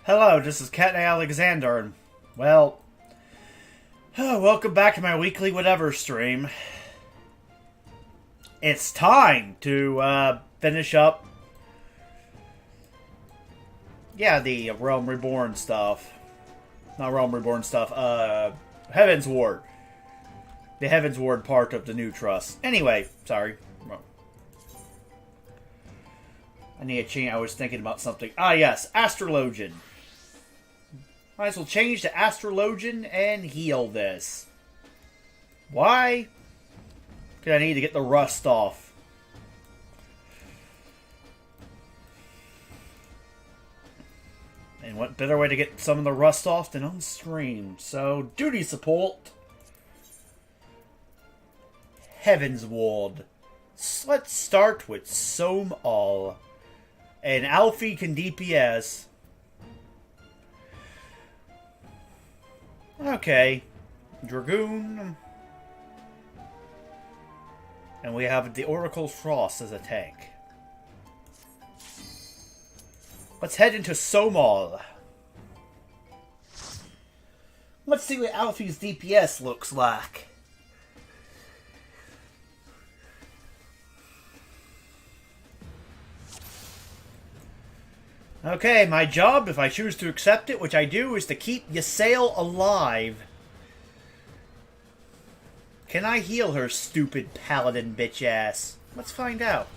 Hello, this is Cat Alexander, and, well, welcome back to my weekly whatever stream. It's time to, finish up, the Realm Reborn stuff. Not Realm Reborn stuff, Heavensward. The Heavensward part of the new trust. Anyway, sorry. I need to change. I was thinking about something. Ah, yes, Astrologian. Might as well change to Astrologian and heal this. Why? Because I need to get the rust off. And what better way to get some of the rust off than on stream? So, duty support. Heavensward. Let's start with Somal. And Alfie can DPS. Okay. Dragoon. And we have the Oracle Frost as a tank. Let's head into Somal. Let's see what Alfie's DPS looks like. Okay, my job, if I choose to accept it, which I do, is to keep Ysayle alive. Can I heal her, stupid paladin bitch ass? Let's find out.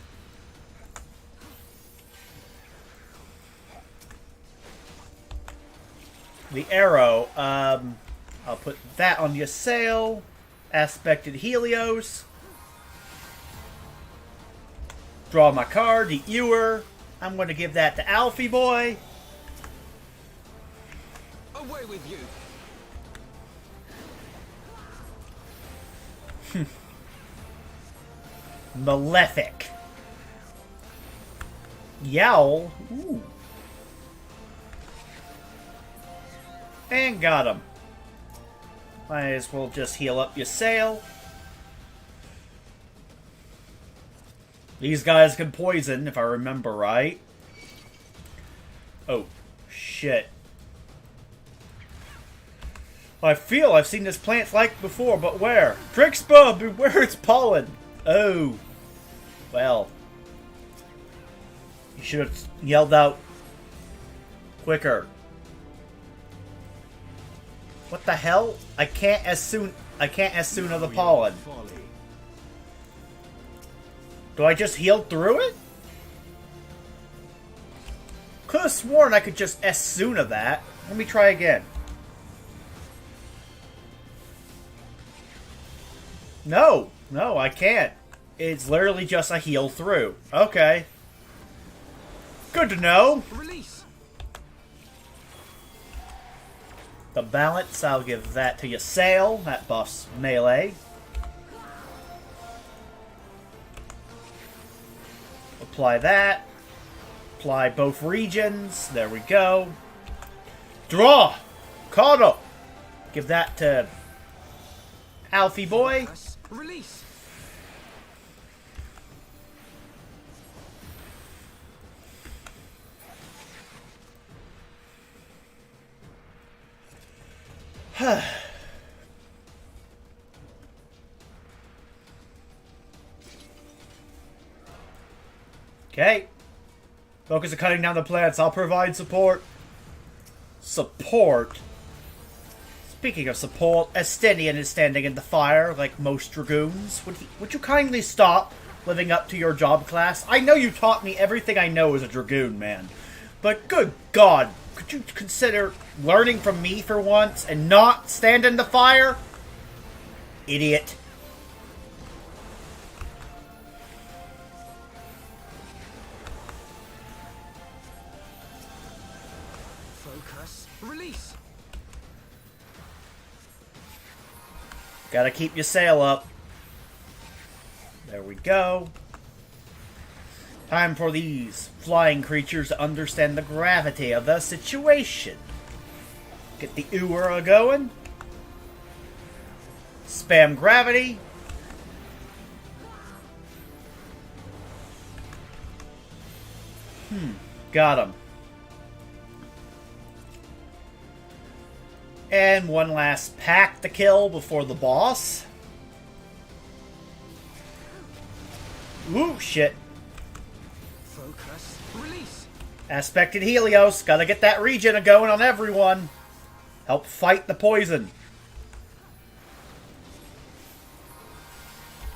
The arrow, I'll put that on Ysayle. Aspected Helios. Draw my card, the Ewer. I'm going to give that to Alfie boy. Away with you. Malefic. Yowl. Ooh. And got him. Might as well just heal up Ysayle. These guys can poison, if I remember right. Oh, shit. I feel I've seen this plant like before, but where? Drixbub, beware its pollen! Oh. Well. You should have yelled out quicker. What the hell? I can't as soon of the pollen. Do I just heal through it? Could have sworn I could just Esuna that. Let me try again. No, I can't. It's literally just a heal through. Okay. Good to know. Release. The balance, I'll give that to Ysayle. That buffs melee. Apply that. Apply both regions. There we go. Draw! Cardo! Give that to Alfie boy. Release. Okay. Focus on cutting down the plants. I'll provide support. Support? Speaking of support, Estinian is standing in the fire like most dragoons. Would you kindly stop living up to your job class? I know you taught me everything I know as a dragoon, man. But good God, could you consider learning from me for once and not stand in the fire? Idiot. Focus. Release. Gotta keep your sail up. There we go. Time for these flying creatures to understand the gravity of the situation. Get the Ura going. Spam gravity. Got him. And one last pack to kill before the boss. Ooh, shit. Focus. Release. Aspected Helios. Gotta get that regen going on everyone. Help fight the poison.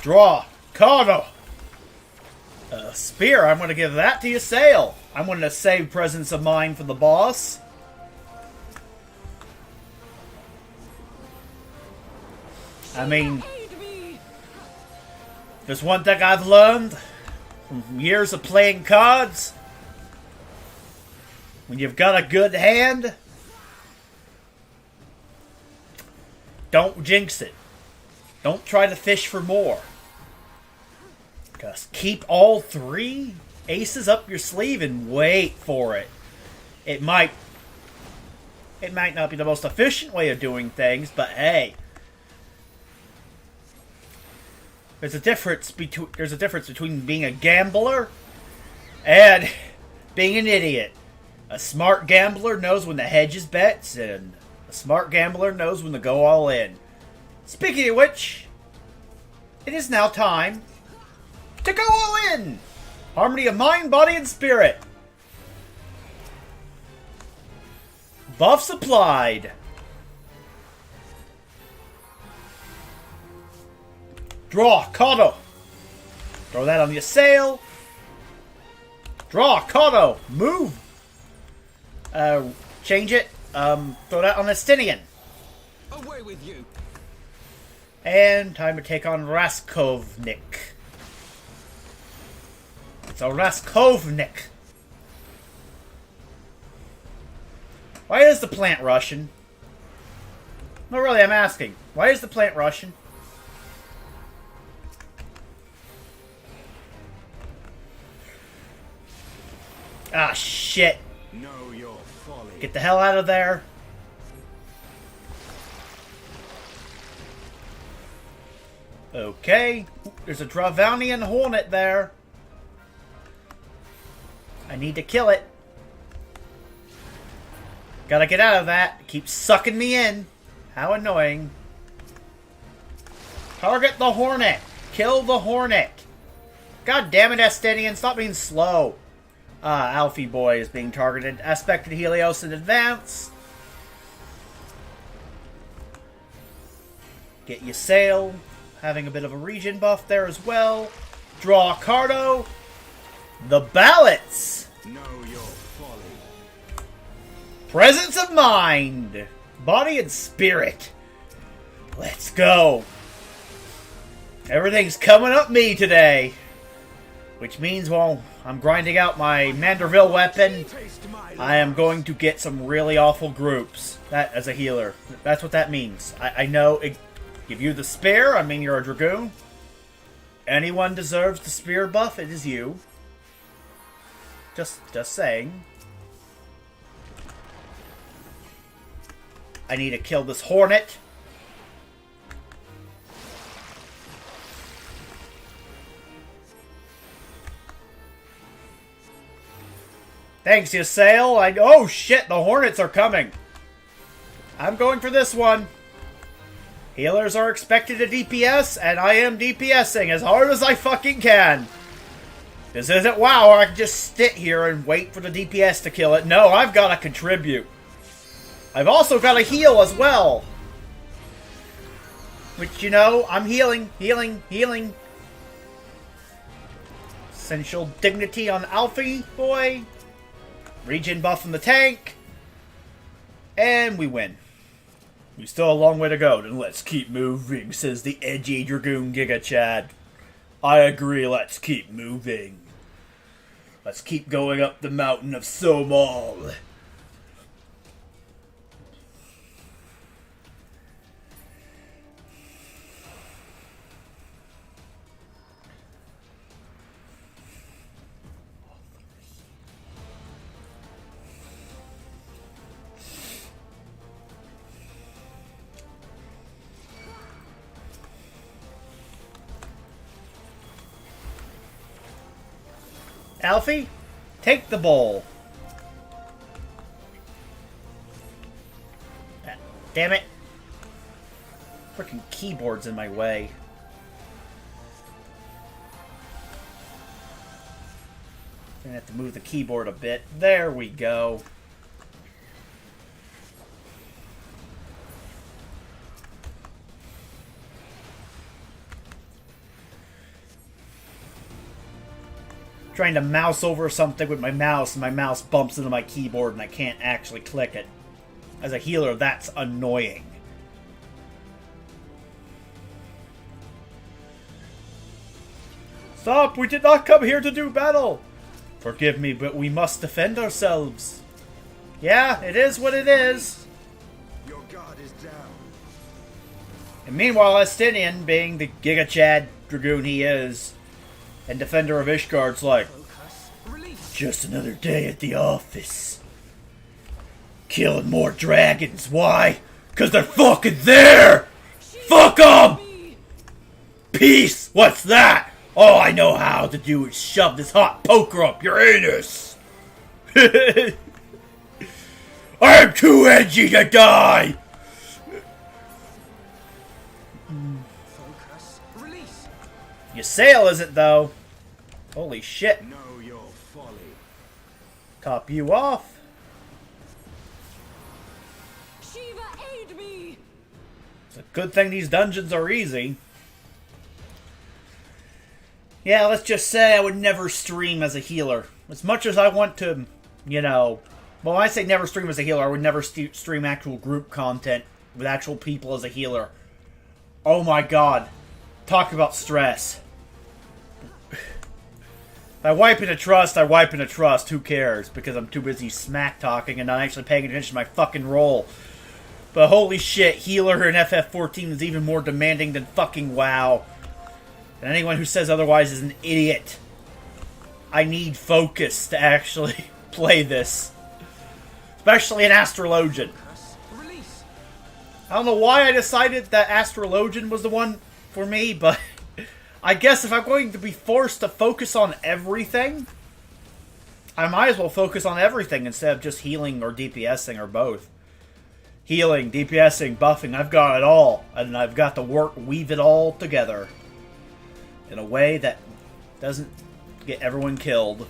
Draw. Cardo. Spear. I'm gonna give that to Ysayle. I'm gonna save Presence of Mind for the boss. I mean, there's one thing I've learned from years of playing cards. When you've got a good hand, don't jinx it. Don't try to fish for more. Just keep all three aces up your sleeve and wait for it. It might not be the most efficient way of doing things, but hey. There's a difference between being a gambler and being an idiot. A smart gambler knows when to hedge his bets, and a smart gambler knows when to go all in. Speaking of which, it is now time to go all in! Harmony of mind, body, and spirit. Buffs applied. Draw, Kato. Throw that on the Ysayle. Draw, Kato. Move. Change it. Throw that on Estinian. Away with you. And time to take on Raskovnik. It's a Raskovnik. Why is the plant Russian? No, really, I'm asking. Why is the plant Russian? Ah, shit. Know your folly. Get the hell out of there. Okay. There's a Dravanian Hornet there. I need to kill it. Gotta get out of that. It keeps sucking me in. How annoying. Target the Hornet. Kill the Hornet. God damn it, Estinian. Stop being slow. Alfie Boy is being targeted. Aspected Helios in advance. Get Ysayle. Having a bit of a regen buff there as well. Draw Cardo. The ballots. Know your folly. Presence of mind. Body and spirit. Let's go. Everything's coming up me today. Which means, well, I'm grinding out my Manderville weapon. I am going to get some really awful groups. That, as a healer. That's what that means. I know. Give you the spear. I mean, you're a Dragoon. Anyone deserves the spear buff. It is you. Just saying. I need to kill this Hornet. Thanks, Ysayle. Oh shit, the Hornets are coming. I'm going for this one. Healers are expected to DPS, and I am DPSing as hard as I fucking can. This isn't WoW, where I can just sit here and wait for the DPS to kill it. No, I've got to contribute. I've also got to heal as well. Which, you know, I'm healing. Essential dignity on Alfie Boy. Regen buff from the tank. And we win. We still a long way to go, then let's keep moving, says the edgy Dragoon Giga Chad. I agree, let's keep moving. Let's keep going up the mountain of Somal. Alfie, take the bowl. Damn it. Freaking keyboard's in my way. Gonna have to move the keyboard a bit. There we go. Trying to mouse over something with my mouse, and my mouse bumps into my keyboard and I can't actually click it. As a healer, that's annoying. Stop! We did not come here to do battle! Forgive me, but we must defend ourselves. Yeah, it is what it is. Your guard is down. And meanwhile, Estinian, being the Giga Chad Dragoon he is, and defender of Ishgard's like, Focus. Release. just another day at the office. Killing more dragons. Why? Because they're fucking there! Fuck 'em! Peace! What's that? All I know how to do is shove this hot poker up your anus! I'm too edgy to die! Focus. Release. Ysayle isn't, though. Holy shit. Know your folly. Top you off. Shiva, aid me! It's a good thing these dungeons are easy. Yeah, let's just say I would never stream as a healer. As much as I want to, you know... Well, when I say never stream as a healer, I would never stream actual group content with actual people as a healer. Oh my god. Talk about stress. If I wipe into trust, I wipe into trust. Who cares? Because I'm too busy smack talking and not actually paying attention to my fucking role. But holy shit, healer in FF14 is even more demanding than fucking WoW. And anyone who says otherwise is an idiot. I need focus to actually play this. Especially in Astrologian. Focus. Release. I don't know why I decided that Astrologian was the one for me, but I guess if I'm going to be forced to focus on everything, I might as well focus on everything instead of just healing or DPSing or both. Healing, DPSing, buffing, I've got it all. And I've got to weave it all together. In a way that doesn't get everyone killed.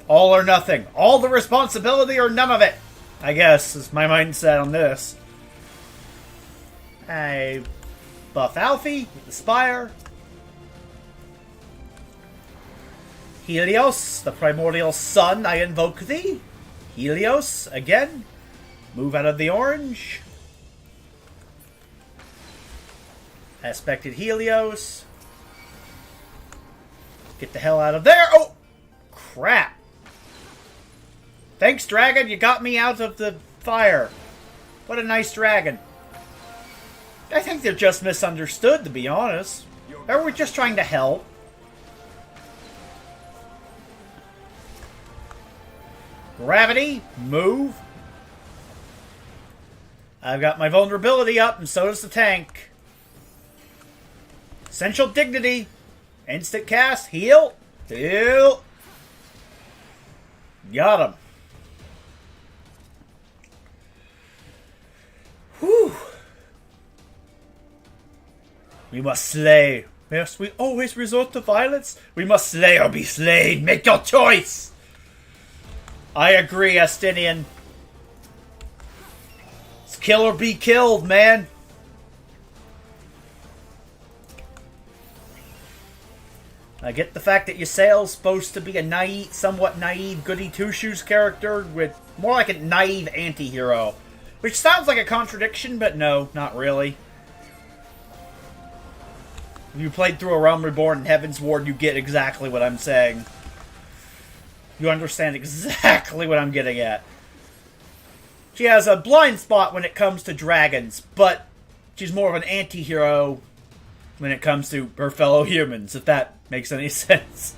All or nothing. All the responsibility or none of it. I guess is my mindset on this. I buff Alfie with the Spire. Helios, the primordial sun, I invoke thee. Helios, again. Move out of the orange. Aspected Helios. Get the hell out of there. Oh! Crap. Thanks, dragon. You got me out of the fire. What a nice dragon. I think they're just misunderstood, to be honest. Or we're just trying to help. Gravity. Move. I've got my vulnerability up, and so does the tank. Essential Dignity. Instant cast. Heal. Heal. Got him. Whew. We must slay. Must we always resort to violence? We must slay or be slain. Make your choice. I agree, Estinian. It's kill or be killed, man. I get the fact that Ysayle's supposed to be a naive, somewhat naive Goody Two-Shoes character with more like a naive anti-hero. Which sounds like a contradiction, but no, not really. If you played through A Realm Reborn and Heaven's Ward, you get exactly what I'm saying. You understand exactly what I'm getting at. She has a blind spot when it comes to dragons, but she's more of an anti-hero when it comes to her fellow humans, if that makes any sense.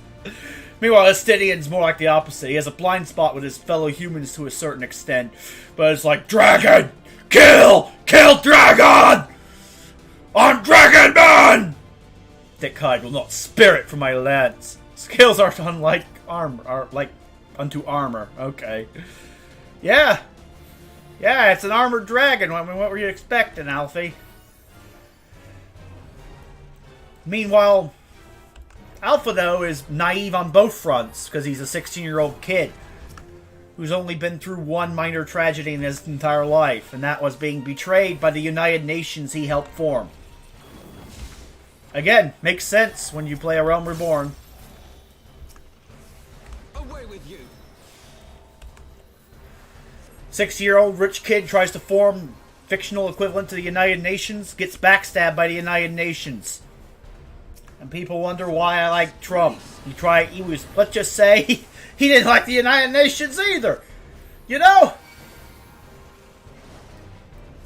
Meanwhile, Estinian's more like the opposite. He has a blind spot with his fellow humans to a certain extent, but it's like, Dragon! Kill! Kill Dragon! I'm Dragon Man! Thick hide will not spare it from my lance. Skills are unlike armor, are like unto armor. Okay. Yeah. Yeah, it's an armored dragon. I mean, what were you expecting, Alfie? Meanwhile, Alpha, though, is naive on both fronts because he's a 16-year-old kid who's only been through one minor tragedy in his entire life, and that was being betrayed by the United Nations he helped form. Again, makes sense when you play A Realm Reborn. Away with you. 6-year-old rich kid tries to form fictional equivalent to the United Nations, gets backstabbed by the United Nations. And people wonder why I like Trump. Let's just say, he didn't like the United Nations either. You know?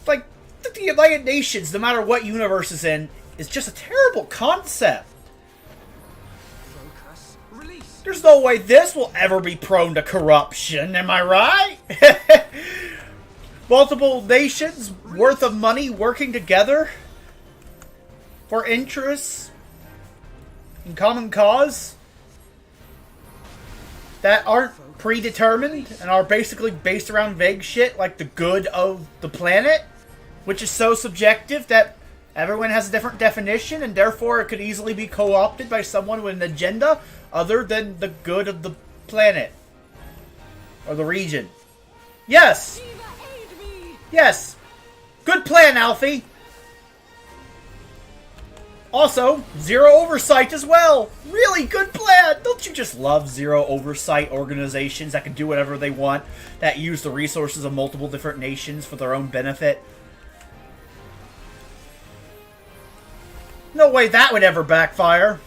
Like, the United Nations, no matter what universe is in, is just a terrible concept. Focus. Release. There's no way this will ever be prone to corruption, am I right? Multiple nations worth of money working together for interests in common cause that aren't predetermined and are basically based around vague shit like the good of the planet, which is so subjective that everyone has a different definition and therefore it could easily be co-opted by someone with an agenda other than the good of the planet or the region. Yes! Shiva, aid me! Yes! Good plan, Alfie! Also, zero oversight as well! Really good plan! Don't you just love zero oversight organizations that can do whatever they want, that use the resources of multiple different nations for their own benefit? No way that would ever backfire.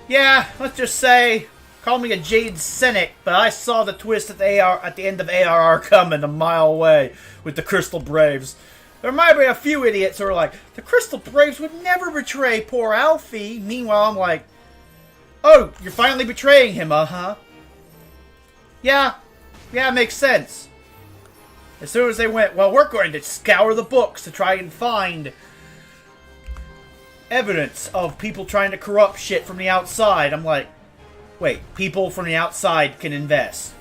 Yeah, let's just say, call me a jaded cynic, but I saw the twist at the end of ARR coming a mile away with the Crystal Braves. There might be a few idiots who are like, the Crystal Braves would never betray poor Alfie. Meanwhile, I'm like, oh, you're finally betraying him, huh? Yeah, makes sense. As soon as they went, well, we're going to scour the books to try and find evidence of people trying to corrupt shit from the outside. I'm like, wait, people from the outside can invest?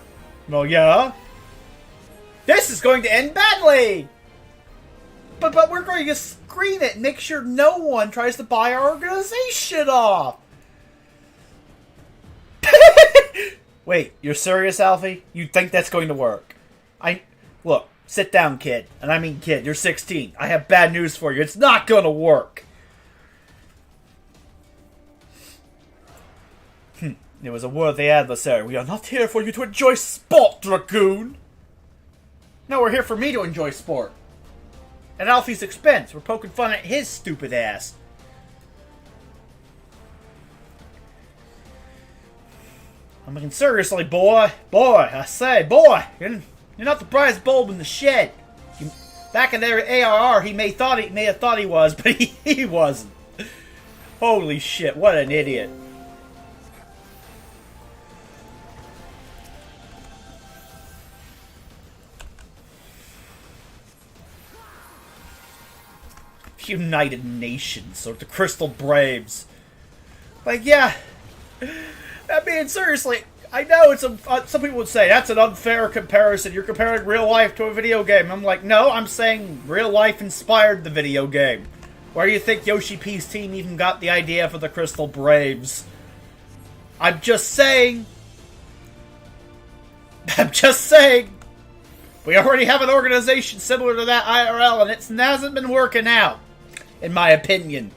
Well, yeah. This is going to end badly! But we're going to screen it and make sure no one tries to buy our organization off! Wait, you're serious, Alfie? You think that's going to work? Look, sit down, kid. And I mean kid, you're 16. I have bad news for you. It's not going to work! It was a worthy adversary. We are not here for you to enjoy sport, Dragoon! No, we're here for me to enjoy sport. At Alfie's expense. We're poking fun at his stupid ass. I'm looking seriously, boy. Boy, I say, boy. You're not the brightest bulb in the shed. Back in there at ARR, he may have thought he was, but he wasn't. Holy shit, what an idiot. United Nations or the Crystal Braves. Like, yeah. I mean, seriously, I know it's some people would say that's an unfair comparison. You're comparing real life to a video game. I'm like, no, I'm saying real life inspired the video game. Where do you think Yoshi P's team even got the idea for the Crystal Braves? I'm just saying. We already have an organization similar to that IRL, and it hasn't been working out. In my opinion.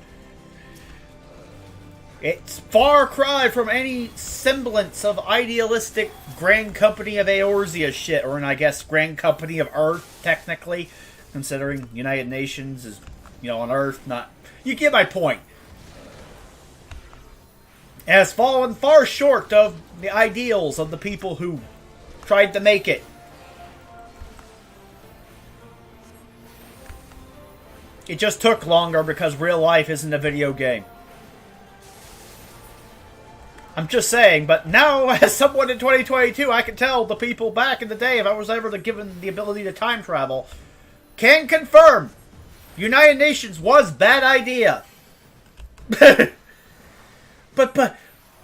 It's far cry from any semblance of idealistic Grand Company of Eorzea shit, or I guess Grand Company of Earth, technically, considering United Nations is, on Earth, not... You get my point. It has fallen far short of the ideals of the people who tried to make it. It just took longer because real life isn't a video game. I'm just saying, but now, as someone in 2022, I can tell the people back in the day, if I was ever given the ability to time travel, can confirm, United Nations was bad idea. but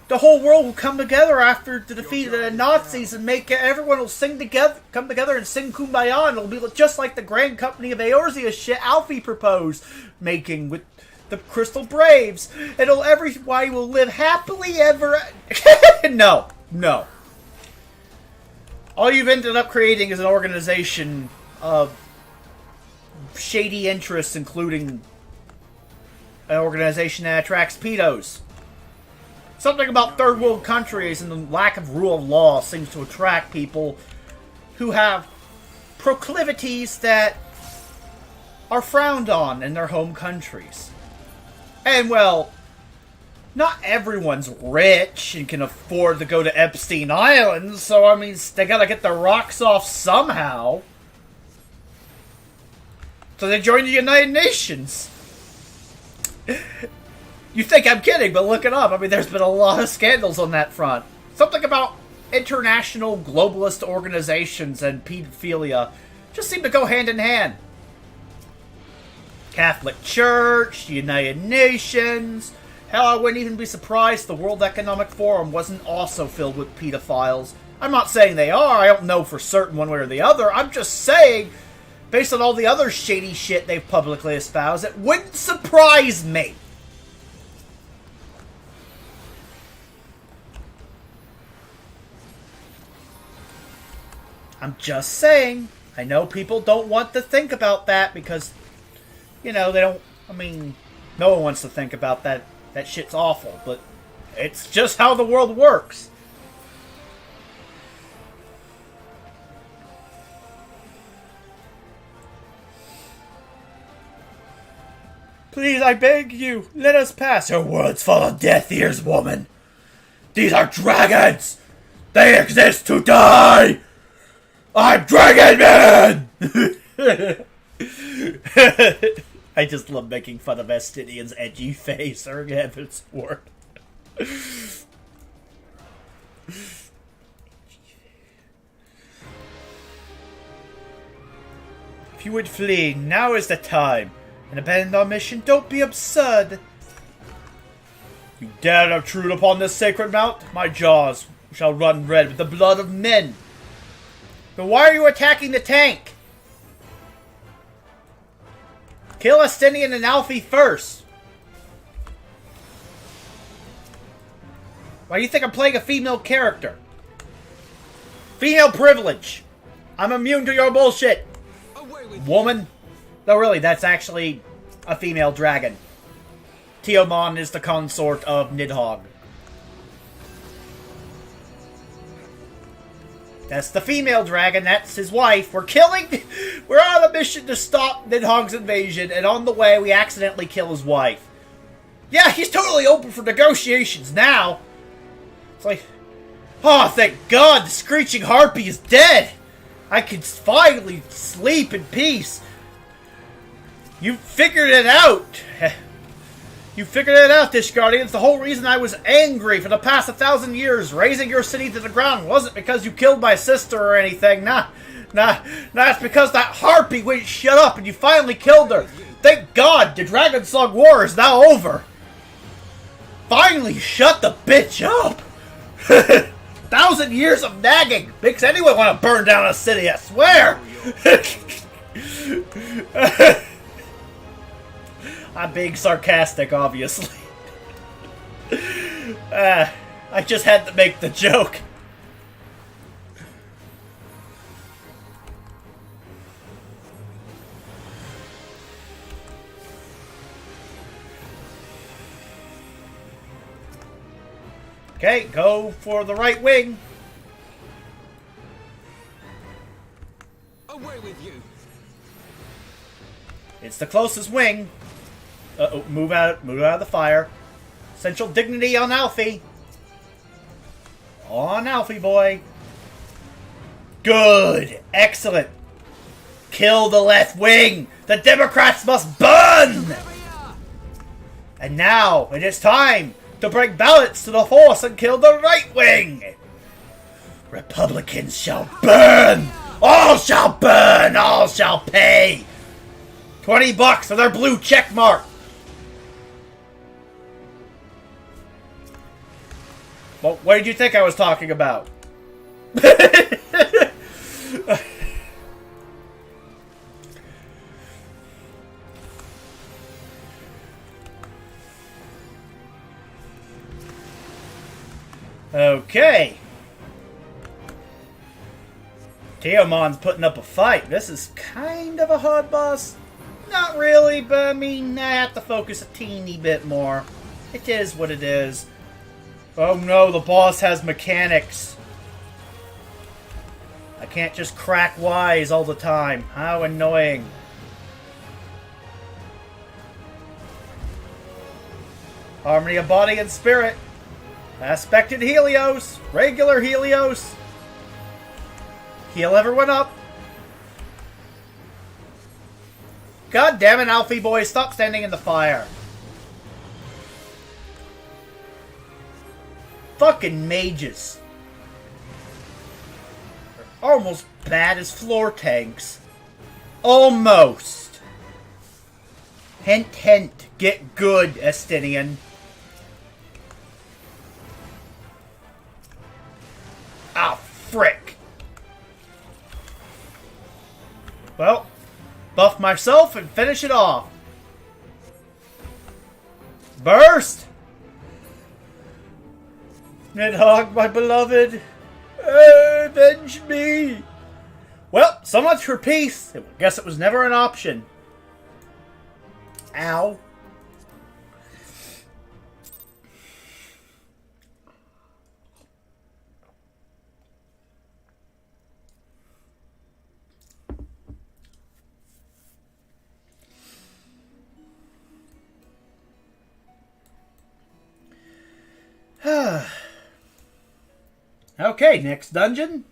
The whole world will come together after the defeat of the Nazis and make everyone will sing together, come together and sing Kumbaya, and it'll be just like the Grand Company of Eorzea shit Alfie proposed making with the Crystal Braves. Everybody will live happily ever. No. All you've ended up creating is an organization of shady interests, including an organization that attracts pedos. Something about third world countries and the lack of rule of law seems to attract people who have proclivities that are frowned on in their home countries. And, well, not everyone's rich and can afford to go to Epstein Island, so, I mean, they gotta get their rocks off somehow. So they joined the United Nations. You think I'm kidding, but look it up. I mean, there's been a lot of scandals on that front. Something about international globalist organizations and pedophilia just seem to go hand in hand. Catholic Church, United Nations. Hell, I wouldn't even be surprised the World Economic Forum wasn't also filled with pedophiles. I'm not saying they are. I don't know for certain one way or the other. I'm just saying, based on all the other shady shit they've publicly espoused, it wouldn't surprise me. I'm just saying. I know people don't want to think about that because, you know, they don't... I mean, no one wants to think about that. That shit's awful, but it's just how the world works. Please, I beg you, let us pass. Your words full of death ears, woman. These are dragons. They exist to die. I'm Dragon Man! I just love making fun of Estinian's edgy face or Heaven's Word. If you would flee, now is the time. And abandon our mission, don't be absurd. You dare to intrude upon this sacred mount? My jaws shall run red with the blood of men. Then why are you attacking the tank? Kill Estinian and Alfie first. Why do you think I'm playing a female character? Female privilege. I'm immune to your bullshit. Woman. No, really, that's actually a female dragon. Tiomon is the consort of Nidhogg. That's the female dragon, that's his wife. We're on a mission to stop Nidhogg's invasion, and on the way we accidentally kill his wife. Yeah, he's totally open for negotiations now. It's like, oh, thank God, the Screeching Harpy is dead. I can finally sleep in peace. You figured it out. You figured it out, Dish Guardians. The whole reason I was angry for the past 1,000 years, raising your city to the ground, wasn't because you killed my sister or anything. Nah, it's because that harpy wouldn't shut up and you finally killed her. Thank God, the Dragon Slug War is now over. Finally, shut the bitch up. 1,000 years of nagging makes anyone want to burn down a city, I swear. I'm being sarcastic, obviously. I just had to make the joke. Okay, go for the right wing. Away with you. It's the closest wing. Uh-oh, move out of the fire. Central dignity on Alfie. On Alfie, boy. Good. Excellent. Kill the left wing. The Democrats must burn. And now, it is time to bring balance to the force and kill the right wing. Republicans shall burn. All shall burn. All shall pay. $20 for their blue check mark. Well, what did you think I was talking about? Okay. Teomon's putting up a fight. This is kind of a hard boss. Not really, but I mean, I have to focus a teeny bit more. It is what it is. Oh no, the boss has mechanics. I can't just crack Ys all the time. How annoying. Harmony of body and spirit. Aspected Helios. Regular Helios. Heal everyone up. God damn it, Alfie boy, stop standing in the fire. Fucking mages. They're almost bad as floor tanks. Almost. Hint, hint. Get good, Estinian. Ah, frick. Well, buff myself and finish it off. Burst! Nidhogg, my beloved, avenge me! Well, so much for peace. I guess it was never an option. Ow. Okay, next dungeon.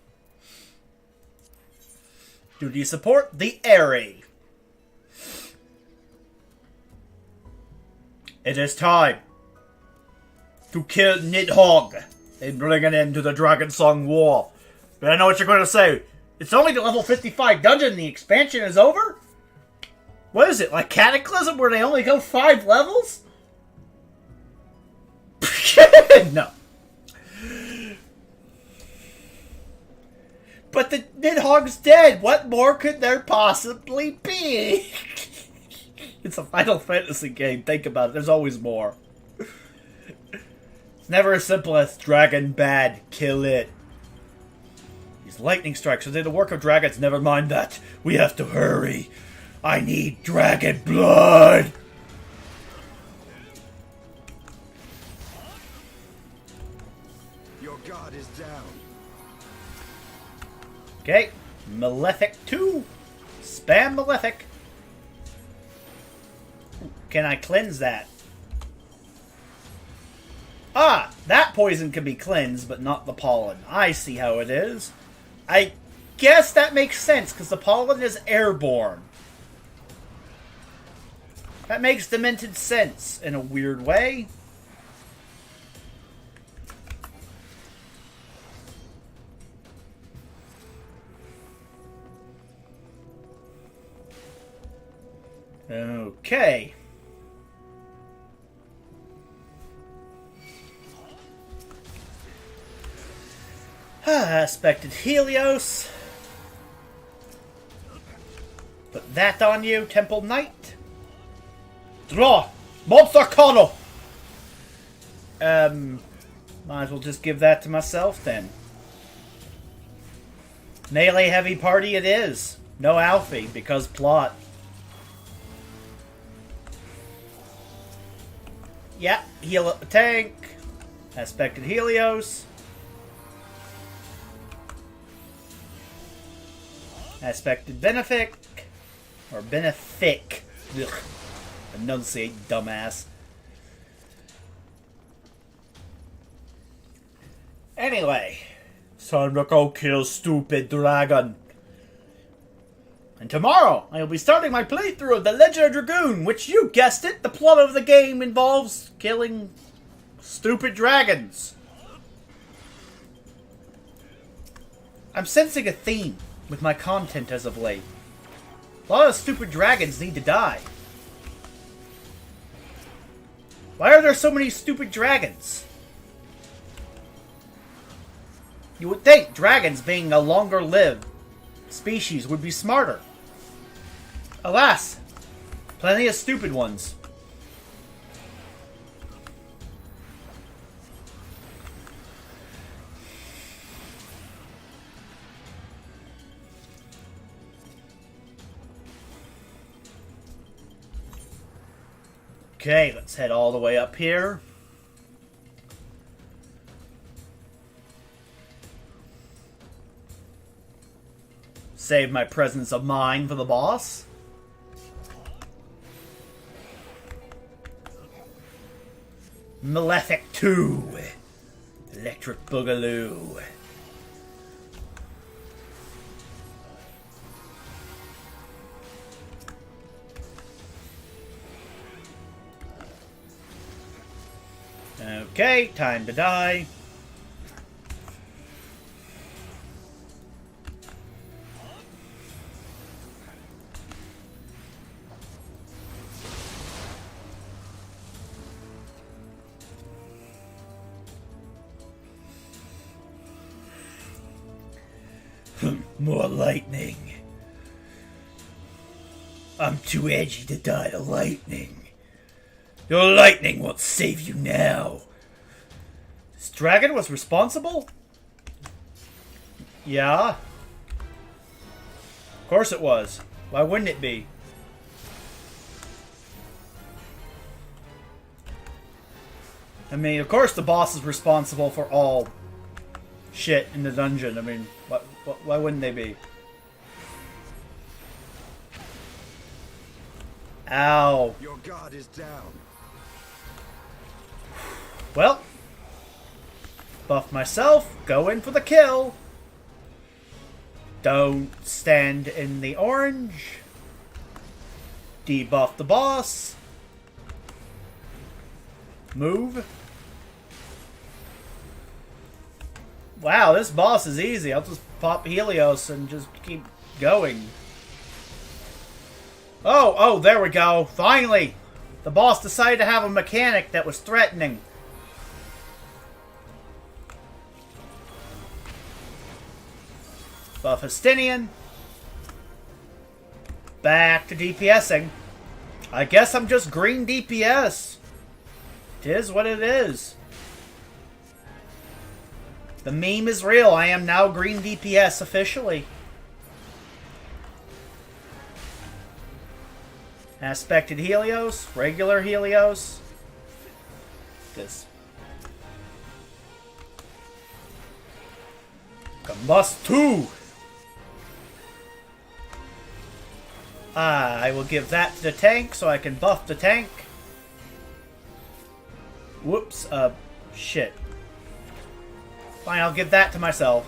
Duty support, the Airy. It is time to kill Nidhogg and bring an end to the Dragonsong War. But I know what you're going to say. It's only the level 55 dungeon and the expansion is over? What is it, like Cataclysm where they only go 5 levels? No. But the Nidhogg's dead. What more could there possibly be? It's a Final Fantasy game. Think about it. There's always more. It's never as simple as dragon bad. Kill it. These lightning strikes. Are they the work of dragons? Never mind that. We have to hurry. I need dragon blood. Your guard is down. Okay, Malefic 2. Spam Malefic. Can I cleanse that? Ah, that poison can be cleansed, but not the pollen. I see how it is. I guess that makes sense, because the pollen is airborne. That makes demented sense, in a weird way. Okay. Aspected Helios. Put that on you, Temple Knight. Draw! Monster Cono! Might as well just give that to myself then. Melee heavy party it is. No Alfie, because plot. Yeah, heal up the tank. Aspected Helios. Aspected Benefic. Or Benefic. Ugh. Enunciate, dumbass. Anyway. It's time to go kill stupid dragon. And tomorrow, I will be starting my playthrough of The Legend of Dragoon, which, you guessed it, the plot of the game involves killing stupid dragons. I'm sensing a theme with my content as of late. A lot of stupid dragons need to die. Why are there so many stupid dragons? You would think dragons, being a longer-lived species, would be smarter. Alas, plenty of stupid ones. Okay, let's head all the way up here. Save my presence of mind for the boss. Malefic 2. Electric Boogaloo. Okay, time to die. More lightning. I'm too edgy to die to lightning. Your lightning won't save you now. This dragon was responsible? Yeah. Of course it was. Why wouldn't it be? I mean, of course the boss is responsible for all shit in the dungeon. I mean, why wouldn't they be? Ow. Your guard is down. Well, buff myself, go in for the kill. Don't stand in the orange. Debuff the boss. Move. Wow, this boss is easy. I'll just pop Helios and just keep going. Oh, there we go. Finally! The boss decided to have a mechanic that was threatening. Buff Estinian. Back to DPSing. I guess I'm just green DPS. It is what it is. The meme is real. I am now green DPS officially. Aspected Helios. Regular Helios. This. Combust 2. I will give that to the tank so I can buff the tank. Whoops, shit. Fine, I'll give that to myself.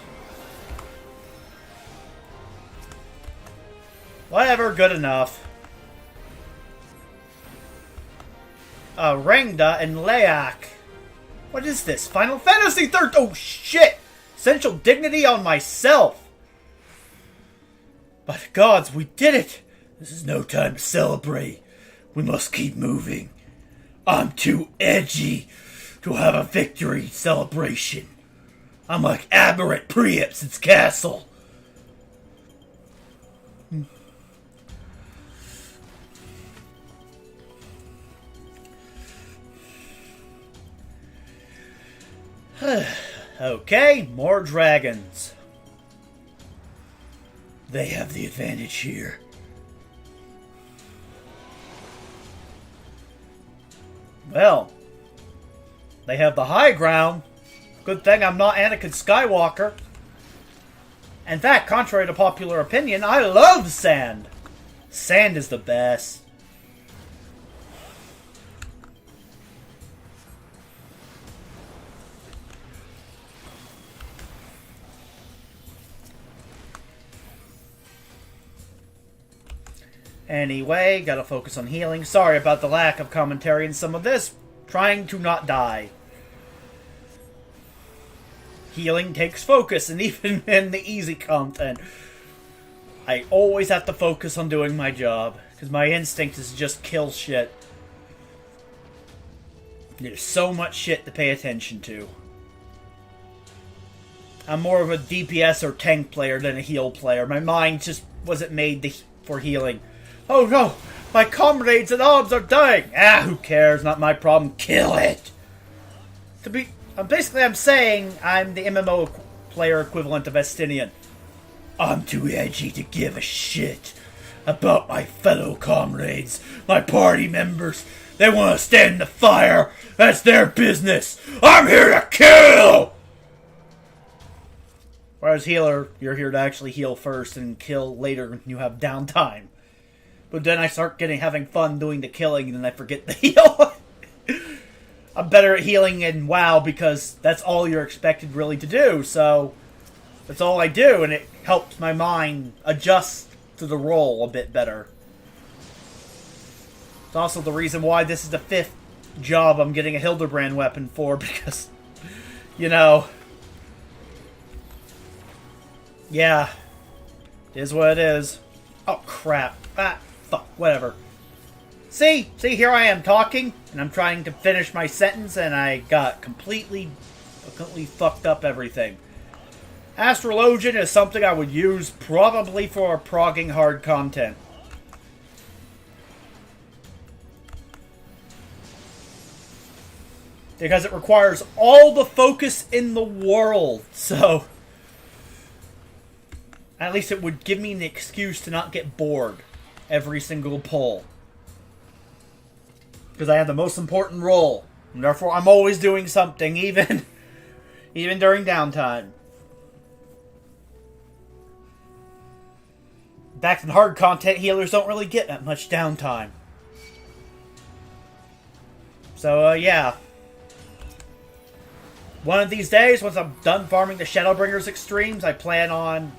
Whatever, good enough. Rengda and Leak. What is this? Final Fantasy 13? Oh, shit! Essential dignity on myself! By the gods, we did it! This is no time to celebrate. We must keep moving. I'm too edgy to have a victory celebration. I'm like Aberrant Priaps's castle. Okay, more dragons. They have the advantage here. Well, they have the high ground. Good thing I'm not Anakin Skywalker. In fact, contrary to popular opinion, I love sand. Sand is the best. Anyway, gotta focus on healing. Sorry about the lack of commentary in some of this. Trying to not die. Healing takes focus, and even in the easy content, I always have to focus on doing my job, because my instinct is to just kill shit. There's so much shit to pay attention to. I'm more of a DPS or tank player than a heal player. My mind just wasn't made for healing. Oh no! My comrades in arms are dying! Ah, who cares? Not my problem. Kill it! I'm saying I'm the MMO player equivalent of Estinian. I'm too edgy to give a shit about my fellow comrades, my party members. They want to stand in the fire. That's their business. I'm here to kill! Whereas healer, you're here to actually heal first and kill later when you have downtime. But then I start having fun doing the killing and then I forget to heal. I'm better at healing in WoW because that's all you're expected really to do, so that's all I do, and it helps my mind adjust to the role a bit better. It's also the reason why this is the 5th job I'm getting a Hildebrand weapon for, because, you know, yeah, it is what it is. Oh, crap. Ah, fuck, whatever. See, here I am talking, and I'm trying to finish my sentence, and I got completely fucked up everything. Astrologian is something I would use probably for progging hard content. Because it requires all the focus in the world, so at least it would give me an excuse to not get bored every single pull. Because I have the most important role, and therefore I'm always doing something, even during downtime. In fact, in hard content, healers don't really get that much downtime. So, yeah. One of these days, once I'm done farming the Shadowbringers extremes, I plan on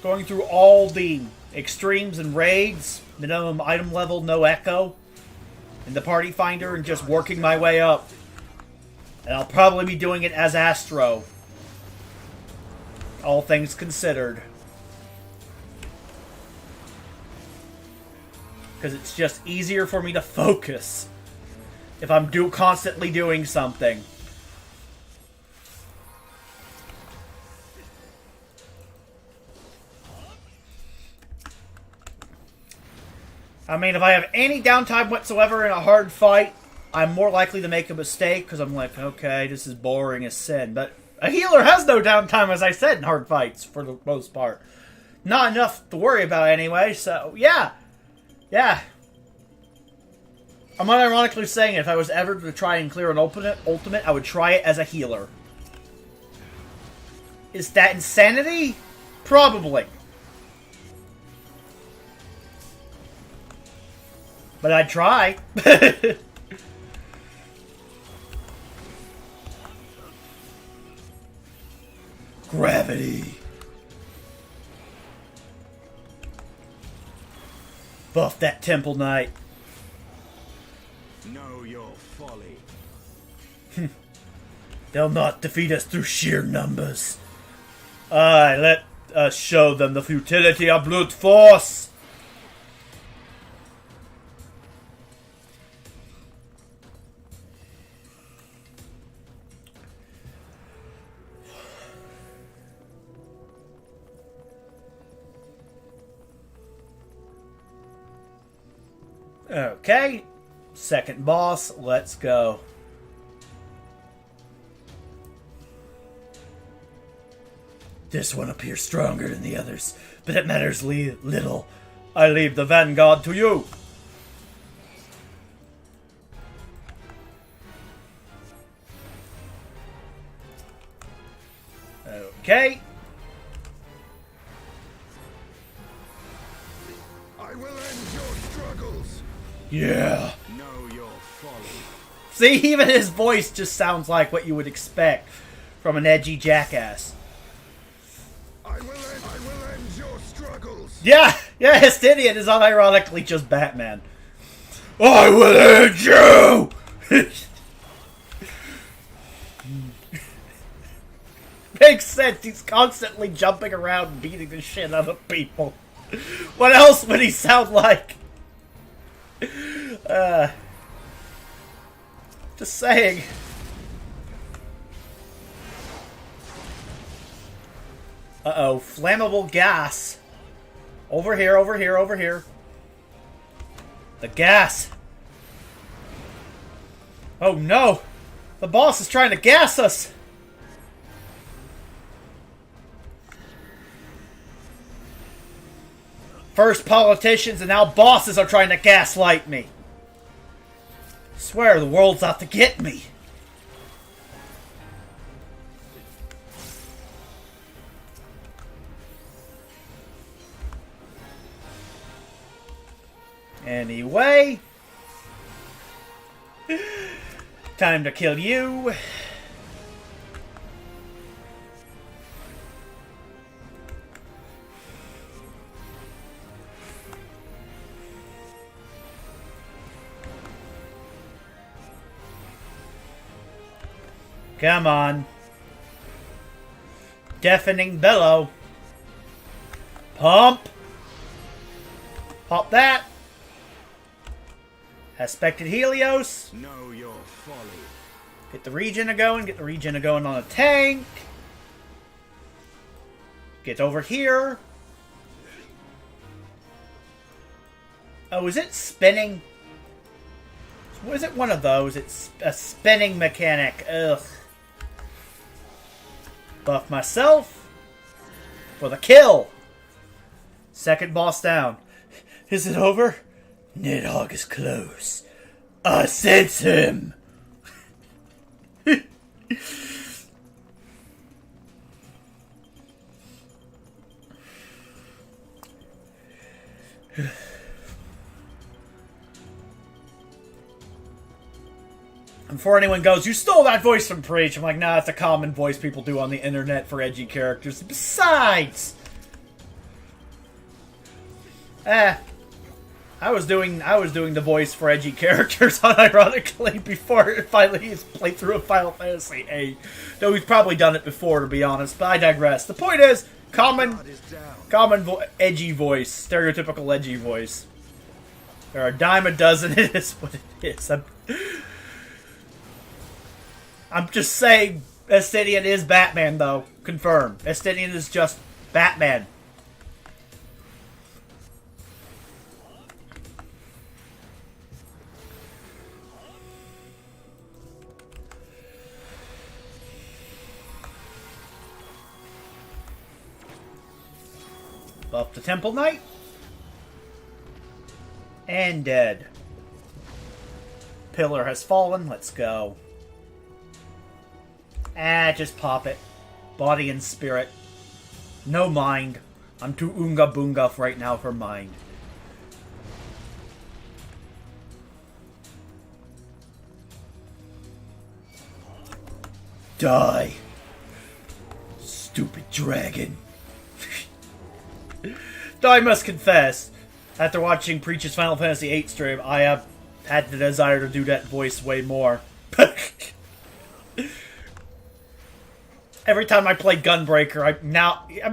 going through all the extremes and raids, minimum item level, no echo, in the Party Finder, and just working my way up. And I'll probably be doing it as Astro. All things considered. Because it's just easier for me to focus if I'm constantly doing something. I mean, if I have any downtime whatsoever in a hard fight, I'm more likely to make a mistake, because I'm like, okay, this is boring as sin. But a healer has no downtime, as I said, in hard fights, for the most part. Not enough to worry about anyway, so, yeah. Yeah. I'm unironically saying if I was ever to try and clear an ultimate, I would try it as a healer. Is that insanity? Probably. But I'd try. Gravity. Buff that Temple Knight. Know your folly. They'll not defeat us through sheer numbers. Aye, let us show them the futility of brute force. Okay, second boss, let's go. This one appears stronger than the others, but it matters little. I leave the vanguard to you. Okay. I will end your struggles. Yeah. Know your folly. See, even his voice just sounds like what you would expect from an edgy jackass. I will end your struggles. Yeah, Estinian is unironically just Batman. I will end you! Makes sense, he's constantly jumping around and beating the shit out of people. What else would he sound like? Just saying. Uh-oh, flammable gas. Over here, over here, over here. The gas. Oh no! The boss is trying to gas us! First politicians and now bosses are trying to gaslight me. I swear the world's out to get me. Anyway. Time to kill you. Come on. Deafening bellow. Pump. Pop that. Aspected Helios. Know your folly. Get the regen going. Get the regen going on a tank. Get over here. Oh, is it spinning? Was it one of those? It's a spinning mechanic. Ugh. Buff myself. For the kill. Second boss down. Is it over? Nidhogg is close. I sense him. And before anyone goes, you stole that voice from Preach. I'm like, nah, it's a common voice people do on the internet for edgy characters. Besides, I was doing the voice for edgy characters unironically before finally his playthrough of Final Fantasy VIII. Though he's probably done it before, to be honest. But I digress. The point is, edgy voice, stereotypical edgy voice. There are a dime a dozen. It is what it is. I'm just saying, Estinian is Batman, though. Confirmed. Estinian is just Batman. Buff the Temple Knight. And dead. Pillar has fallen. Let's go. Just pop it. Body and spirit. No mind. I'm too oonga boonga right now for mind. Die. Stupid dragon. Though I must confess, after watching Preach's Final Fantasy VIII stream, I have had the desire to do that voice way more. Every time I play Gunbreaker,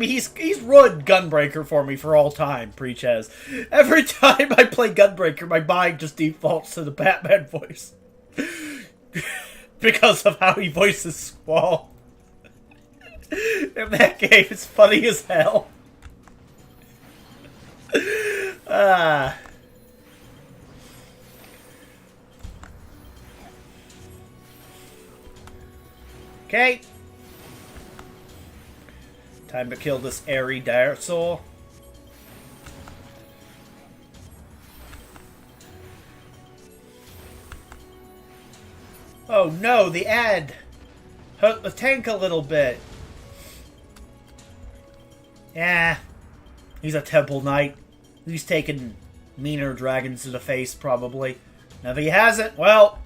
he's ruined Gunbreaker for me for all time, Preach has. Every time I play Gunbreaker, my mind just defaults to the Batman voice. Because of how he voices Squall. In that game, it's funny as hell. Okay. Time to kill this airy dinosaur. Oh no, the ad hurt the tank a little bit. Yeah. He's a Temple Knight. He's taken meaner dragons to the face, probably. Now, if he hasn't, well,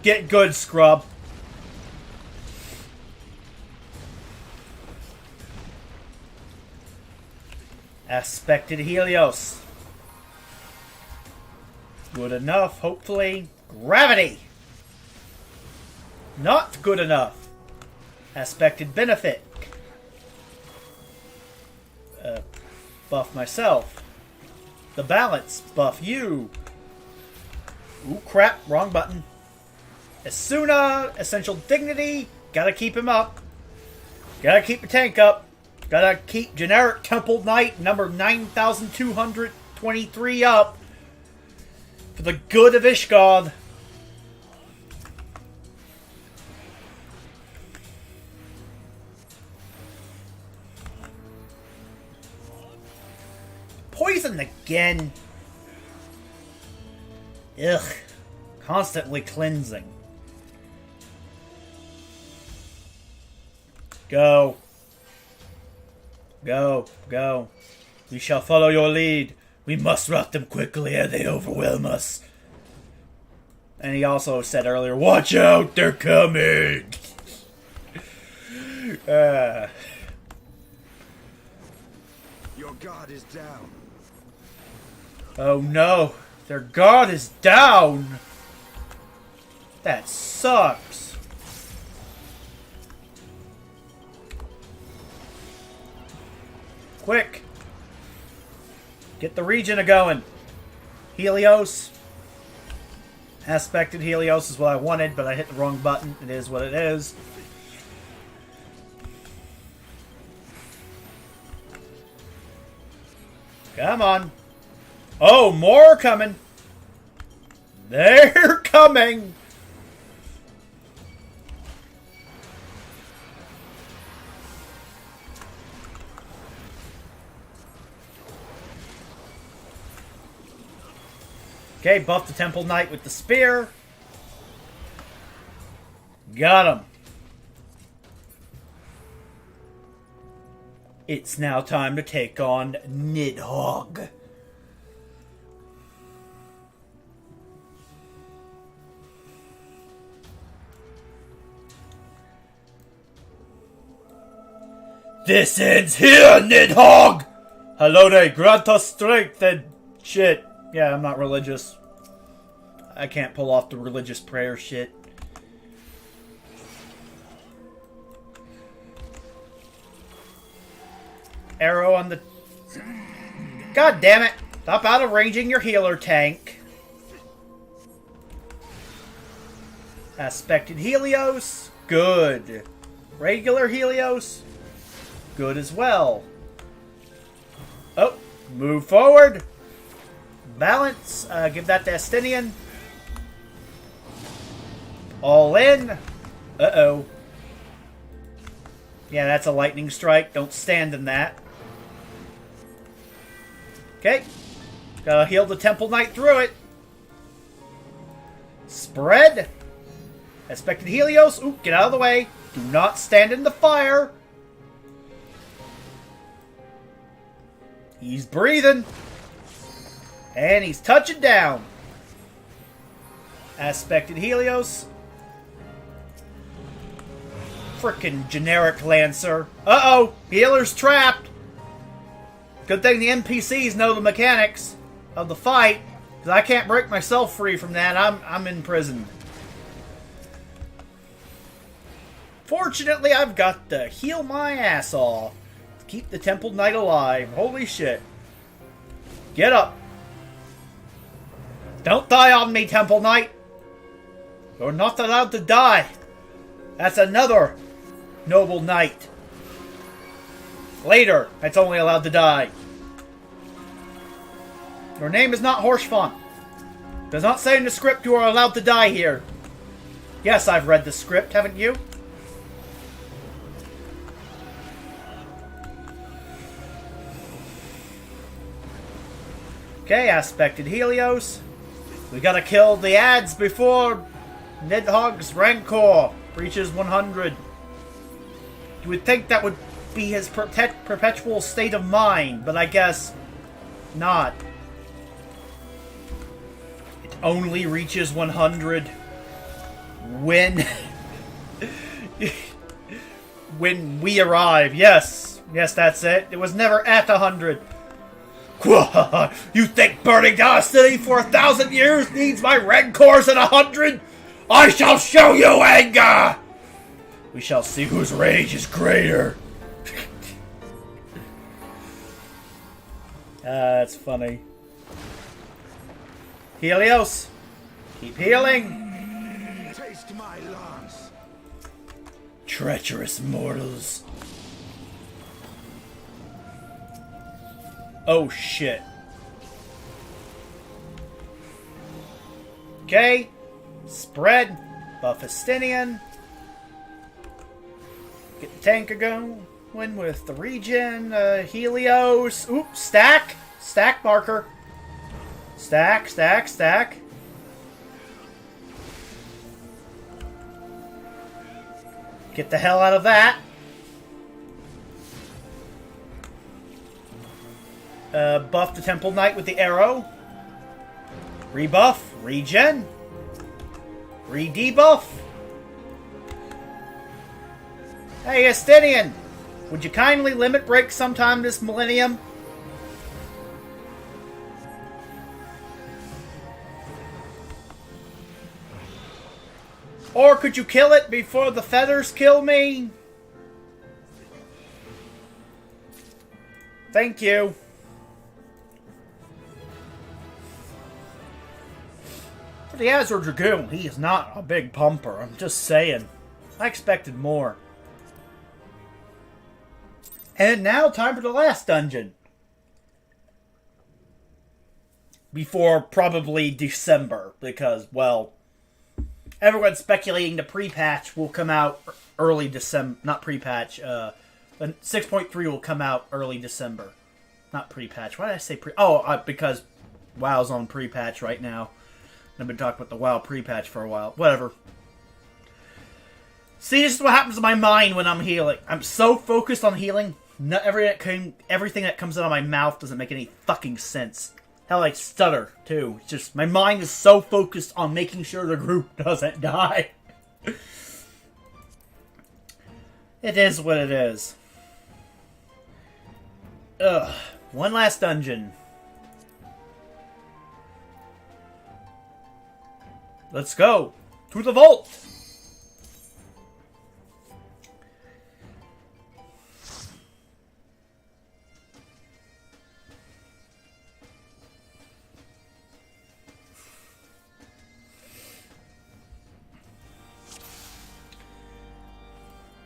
get good, scrub. Aspected Helios. Good enough, hopefully. Gravity! Not good enough. Aspected Benefit. Buff myself. The balance. Buff you. Ooh, crap. Wrong button. Asuna. Essential Dignity. Gotta keep him up. Gotta keep the tank up. Gotta keep generic Temple Knight number 9223 up for the good of Ishgard. Poisoned again. Ugh. Constantly cleansing. Go. Go. Go. We shall follow your lead. We must rout them quickly ere they overwhelm us. And he also said earlier, watch out, they're coming! Your guard is down. Oh no, their guard is down! That sucks. Quick! Get the region a-going. Helios. Aspected Helios is what I wanted, but I hit the wrong button. It is what it is. Come on. Oh, more coming. They're coming. Okay, buff the Temple Knight with the spear. Got him. It's now time to take on Nidhogg. This ends here, Nidhogg! Halone, grant us strength and shit. Yeah, I'm not religious. I can't pull off the religious prayer shit. Arrow on the... God damn it! Stop out-of-ranging your healer tank. Aspected Helios. Good. Regular Helios. Good as well. Oh, move forward. Balance. Give that to Estinian. All in. Uh-oh. Yeah, that's a lightning strike. Don't stand in that. Okay. Gotta heal the Temple Knight through it. Spread. Aspected Helios. Oop, get out of the way. Do not stand in the fire. He's breathing. And he's touching down. Aspected Helios. Frickin' generic Lancer. Uh-oh! Healer's trapped! Good thing the NPCs know the mechanics of the fight, because I can't break myself free from that. I'm in prison. Fortunately, I've got to heal my ass off to keep the Temple Knight alive. Holy shit. Get up. Don't die on me, Temple Knight. You're not allowed to die. That's another noble knight. Later, it's only allowed to die. Your name is not Horshfont. Does not say in the script you are allowed to die here. Yes, I've read the script, haven't you? Okay, Aspected Helios. We gotta kill the ads before Nidhogg's Rancor reaches 100. You would think that would be his perpetual state of mind, but I guess not. It only reaches 100 when when we arrive. Yes, that's it. It was never at 100. You think burning down a city for 1,000 years needs my Rancors at 100? I shall show you anger! We shall see whose rage is greater. That's funny. Helios, keep healing. Taste my lance. Treacherous mortals. Oh, shit. Okay. Spread. Buff Estinian. Get the tanker going with the regen. Helios. Oop, stack. Stack marker. Stack, stack, stack. Get the hell out of that. Buff the Temple Knight with the arrow. Rebuff. Regen. Re-debuff. Hey, Estinian! Would you kindly limit break sometime this millennium? Or could you kill it before the feathers kill me? Thank you. For the Azure Dragoon, he is not a big pumper. I'm just saying. I expected more. And now, time for the last dungeon. Before probably December, because, well, everyone's speculating the pre-patch will come out early December. Not pre-patch, 6.3 will come out early December. Not pre-patch. Why did I say pre... Oh, because WoW's on pre-patch right now. I've been talking about the WoW pre-patch for a while. Whatever. See, this is what happens to my mind when I'm healing. I'm so focused on healing... everything that comes out of my mouth doesn't make any fucking sense. Hell, I stutter, too. It's just, my mind is so focused on making sure the group doesn't die. It is what it is. Ugh. One last dungeon. Let's go. To the vault!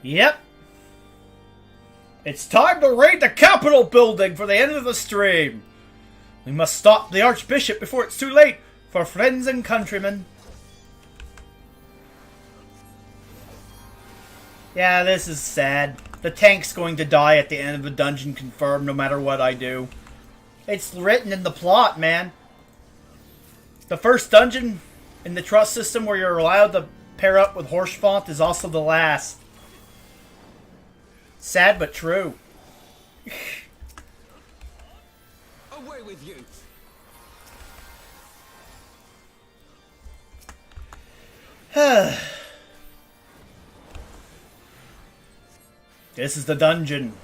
Yep. It's time to raid the Capitol building for the end of the stream. We must stop the Archbishop before it's too late for friends and countrymen. Yeah, this is sad. The tank's going to die at the end of the dungeon, confirmed, no matter what I do. It's written in the plot, man. The first dungeon in the trust system where you're allowed to pair up with Horsefont is also the last. Sad but true. Away with you. This is the dungeon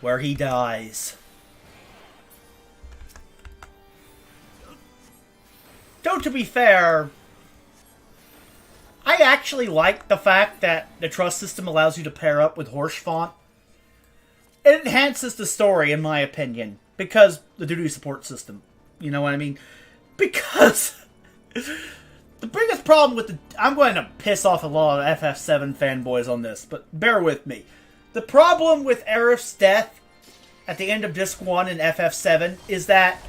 where he dies. Though, to be fair, I actually like the fact that the trust system allows you to pair up with Horsefont. It enhances the story, in my opinion, because the duty support system. You know what I mean? Because the biggest problem with the... I'm going to piss off a lot of FF7 fanboys on this, but bear with me. The problem with Aerith's death at the end of Disc 1 in FF7 is that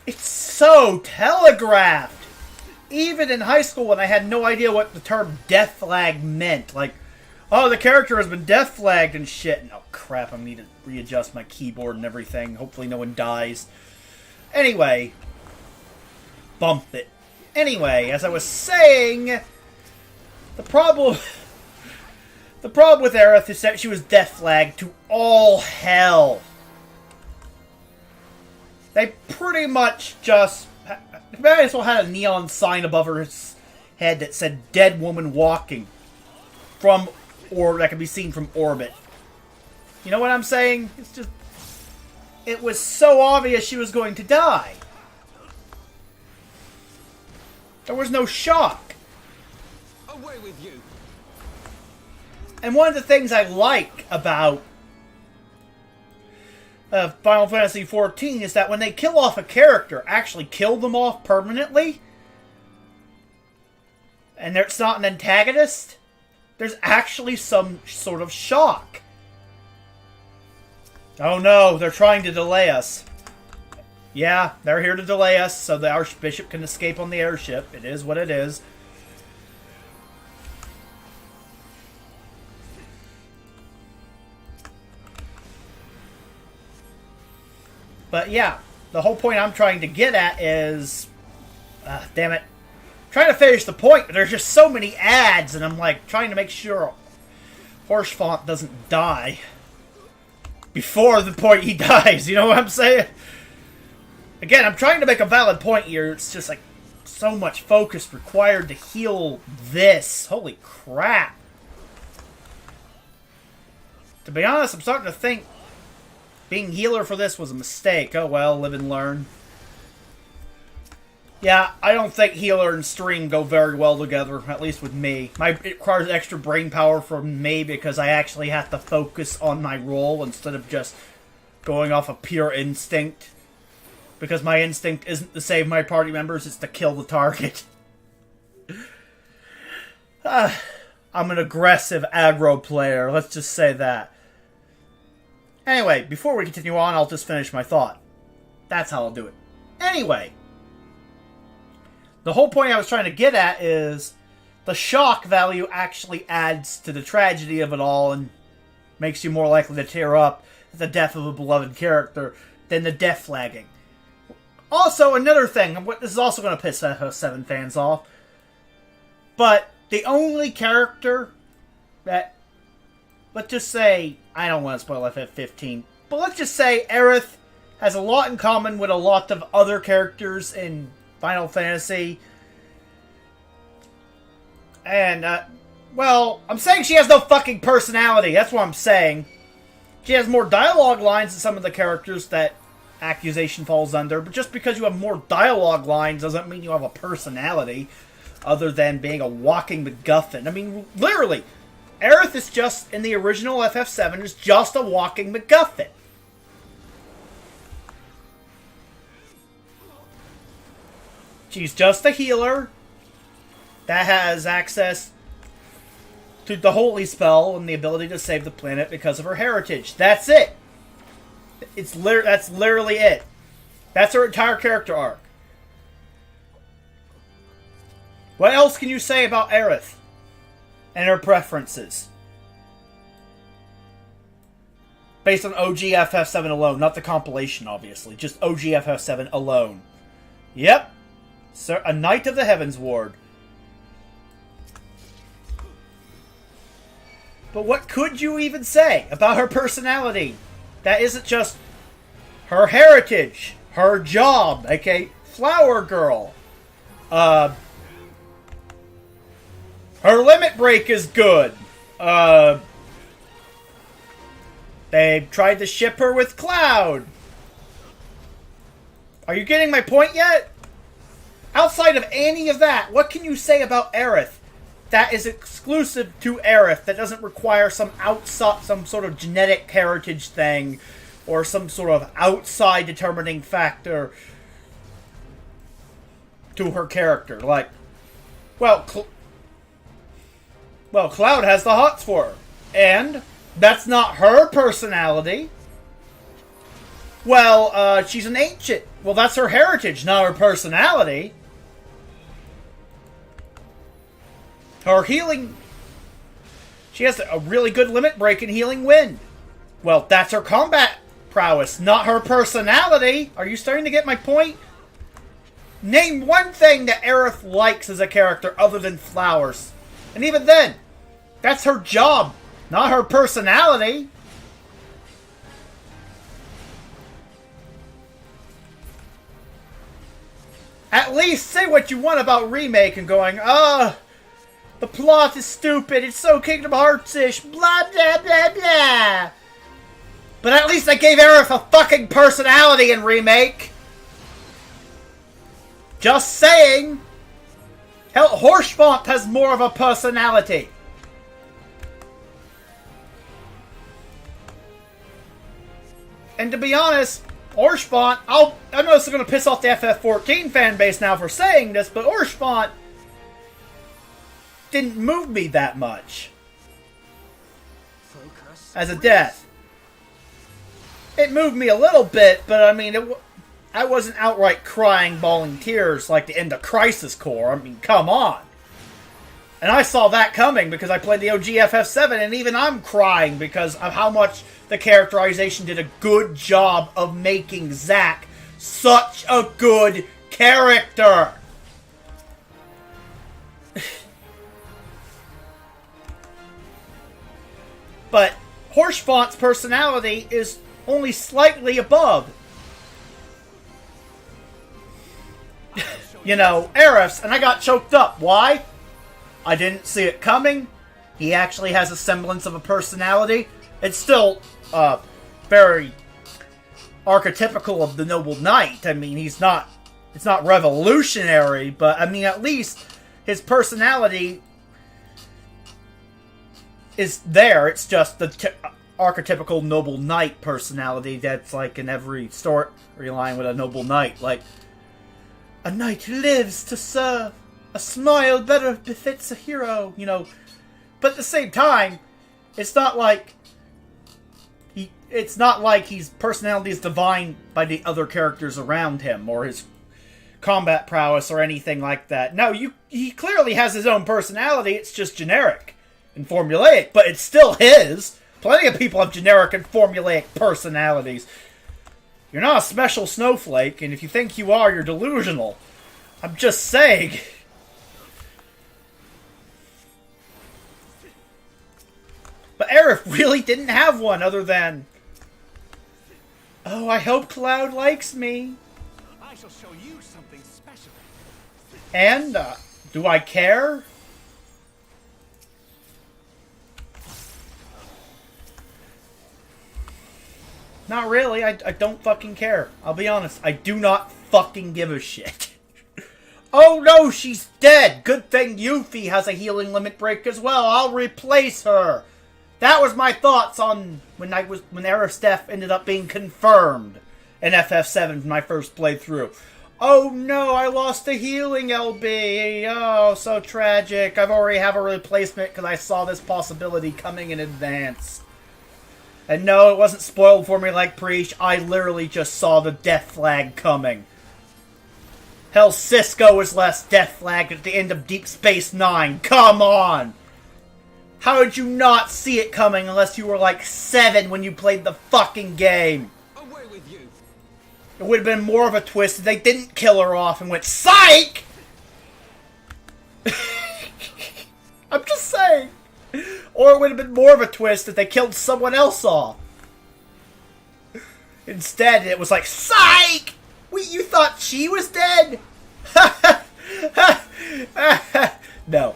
it's so telegraphed. Even in high school when I had no idea what the term death flag meant. Like, oh, the character has been death flagged and shit. And, oh, crap, I need to readjust my keyboard and everything. Hopefully no one dies. Anyway. Bump it. Anyway, as I was saying, the problem with Aerith is that she was death flagged to all hell. They pretty much just... May as well had a neon sign above her head that said "Dead Woman Walking" or that can be seen from orbit. You know what I'm saying? It's just... It was so obvious she was going to die. There was no shock. Away with you. And one of the things I like about Final Fantasy XIV is that when they kill off a character, actually kill them off permanently, and it's not an antagonist, there's actually some sort of shock. Oh no, they're trying to delay us. Yeah, they're here to delay us so the Archbishop can escape on the airship. It is what it is. But yeah, the whole point I'm trying to get at is... damn it. I'm trying to finish the point, but there's just so many ads, and I'm like trying to make sure Horsefont doesn't die before the point he dies. You know what I'm saying? Again, I'm trying to make a valid point here. It's just like so much focus required to heal this. Holy crap. To be honest, I'm starting to think being healer for this was a mistake. Oh well, live and learn. Yeah, I don't think healer and stream go very well together, at least with me. It requires extra brain power from me because I actually have to focus on my role instead of just going off of pure instinct. Because my instinct isn't to save my party members, it's to kill the target. I'm an aggressive aggro player, let's just say that. Anyway, before we continue on, I'll just finish my thought. That's how I'll do it. Anyway, the whole point I was trying to get at is the shock value actually adds to the tragedy of it all and makes you more likely to tear up at the death of a beloved character than the death flagging. Also, another thing, this is also going to piss FF7 fans off, but the only character that, let's just say, I don't want to spoil FF15, but let's just say Aerith has a lot in common with a lot of other characters in Final Fantasy. And, well, I'm saying she has no fucking personality, that's what I'm saying. She has more dialogue lines than some of the characters that Accusation falls under, but just because you have more dialogue lines doesn't mean you have a personality other than being a walking MacGuffin. I mean, literally, Aerith is just, in the original FF7, is just a walking MacGuffin. She's just a healer that has access to the Holy Spell and the ability to save the planet because of her heritage. That's it. That's literally it. That's her entire character arc. What else can you say about Aerith and her preferences? Based on OG FF7 alone, not the compilation, obviously. Just OG FF7 alone. Yep. Sir, a Knight of the Heavens Ward. But what could you even say about her personality? That isn't just her heritage, her job, aka Flower Girl. Her limit break is good. They tried to ship her with Cloud. Are you getting my point yet? Outside of any of that, what can you say about Aerith that is exclusive to Aerith, that doesn't require some sort of genetic heritage thing, or some sort of outside determining factor to her character? Like, well, Cloud has the hots for her, and that's not her personality. Well, she's an ancient. Well, that's her heritage, not her personality. Her healing... She has a really good limit break in Healing Wind. Well, that's her combat prowess, not her personality. Are you starting to get my point? Name one thing that Aerith likes as a character other than flowers. And even then, that's her job, not her personality. At least say what you want about Remake and going, the plot is stupid, it's so Kingdom Hearts-ish, blah, blah, blah, blah. But at least they gave Aerith a fucking personality in Remake. Just saying. Hell, Horsefont has more of a personality. And to be honest, Horsefont, I know this is going to piss off the FF14 fan base now for saying this, but Horsefont didn't move me that much as a death. It moved me a little bit, but I mean, I wasn't outright crying, bawling tears like the end of Crisis Core. I mean, come on. And I saw that coming because I played the OG FF7, and even I'm crying because of how much the characterization did a good job of making Zack such a good character. But Horschfont's personality is only slightly above, you know, Aerith's, and I got choked up. Why? I didn't see it coming. He actually has a semblance of a personality. It's still very archetypical of the Noble Knight. I mean, it's not revolutionary, but I mean, at least his personality is there. It's just the archetypical Noble Knight personality that's like in every storyline with a Noble Knight. Like, a knight who lives to serve. A smile better befits a hero, you know. But at the same time, it's not like his personality is defined by the other characters around him or his combat prowess or anything like that. No, he clearly has his own personality. It's just generic and formulaic, but it's still his. Plenty of people have generic and formulaic personalities. You're not a special snowflake, and if you think you are, you're delusional. I'm just saying. But Aerith really didn't have one other than, oh, I hope Cloud likes me. I shall show you something special. And, do I care? Not really. I don't fucking care. I'll be honest. I do not fucking give a shit. Oh no, she's dead! Good thing Yuffie has a healing limit break as well. I'll replace her. That was my thoughts on when Aerith's death ended up being confirmed in FF7 when I first played through. Oh no, I lost a healing LB. Oh, so tragic. I've already have a replacement because I saw this possibility coming in advance. And no, it wasn't spoiled for me like Preach. I literally just saw the death flag coming. Hell, Cisco was last death flagged at the end of Deep Space Nine. Come on! How did you not see it coming unless you were like 7 when you played the fucking game? Away with you. It would have been more of a twist if they didn't kill her off and went, Psych! I'm just saying. Or it would have been more of a twist if they killed someone else off. Instead, it was like, Psych! Wait, you thought she was dead? No.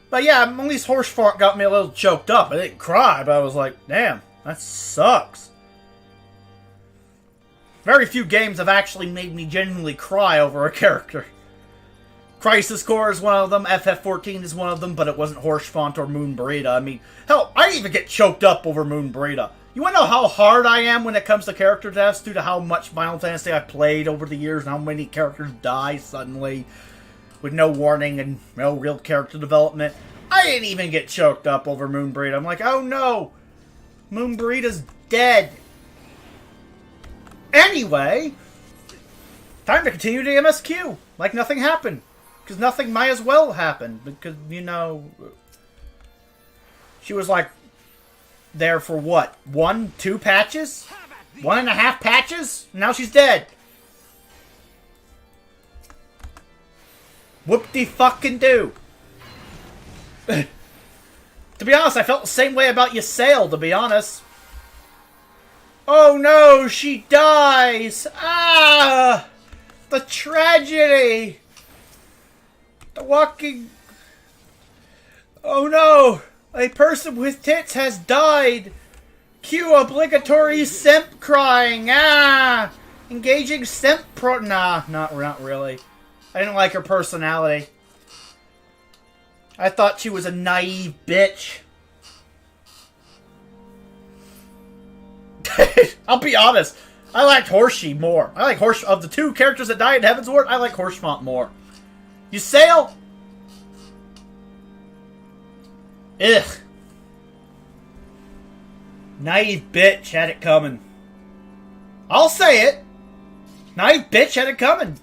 But yeah, at least Horschfont got me a little choked up. I didn't cry, but I was like, damn, that sucks. Very few games have actually made me genuinely cry over a character. Crisis Core is one of them, FF14 is one of them, but it wasn't Horschfont or Moon Burita. I mean, hell, I even get choked up over Moon Burita. You wanna know how hard I am when it comes to character deaths due to how much Final Fantasy I've played over the years and how many characters die suddenly with no warning and no real character development? I didn't even get choked up over Moon Burita. I'm like, oh no! Moon Burita's dead. Anyway, time to continue to MSQ. Like nothing happened. Because nothing might as well happen. Because, you know, she was like there for what? 1, 2 patches? 1.5 patches? Now she's dead. Whoop-de-fucking-do. To be honest, I felt the same way about Ysayle, to be honest. Oh no, she dies! Ah! The tragedy! The walking... Oh no! A person with tits has died! Cue obligatory simp crying! Ah! Engaging simp Nah, not really. I didn't like her personality. I thought she was a naive bitch. I'll be honest. I liked Horsey more. I like of the 2 characters that died in Heavensward, I like Horschfont more. Ysayle? Ugh. Naive bitch had it coming. I'll say it. Naive bitch had it coming.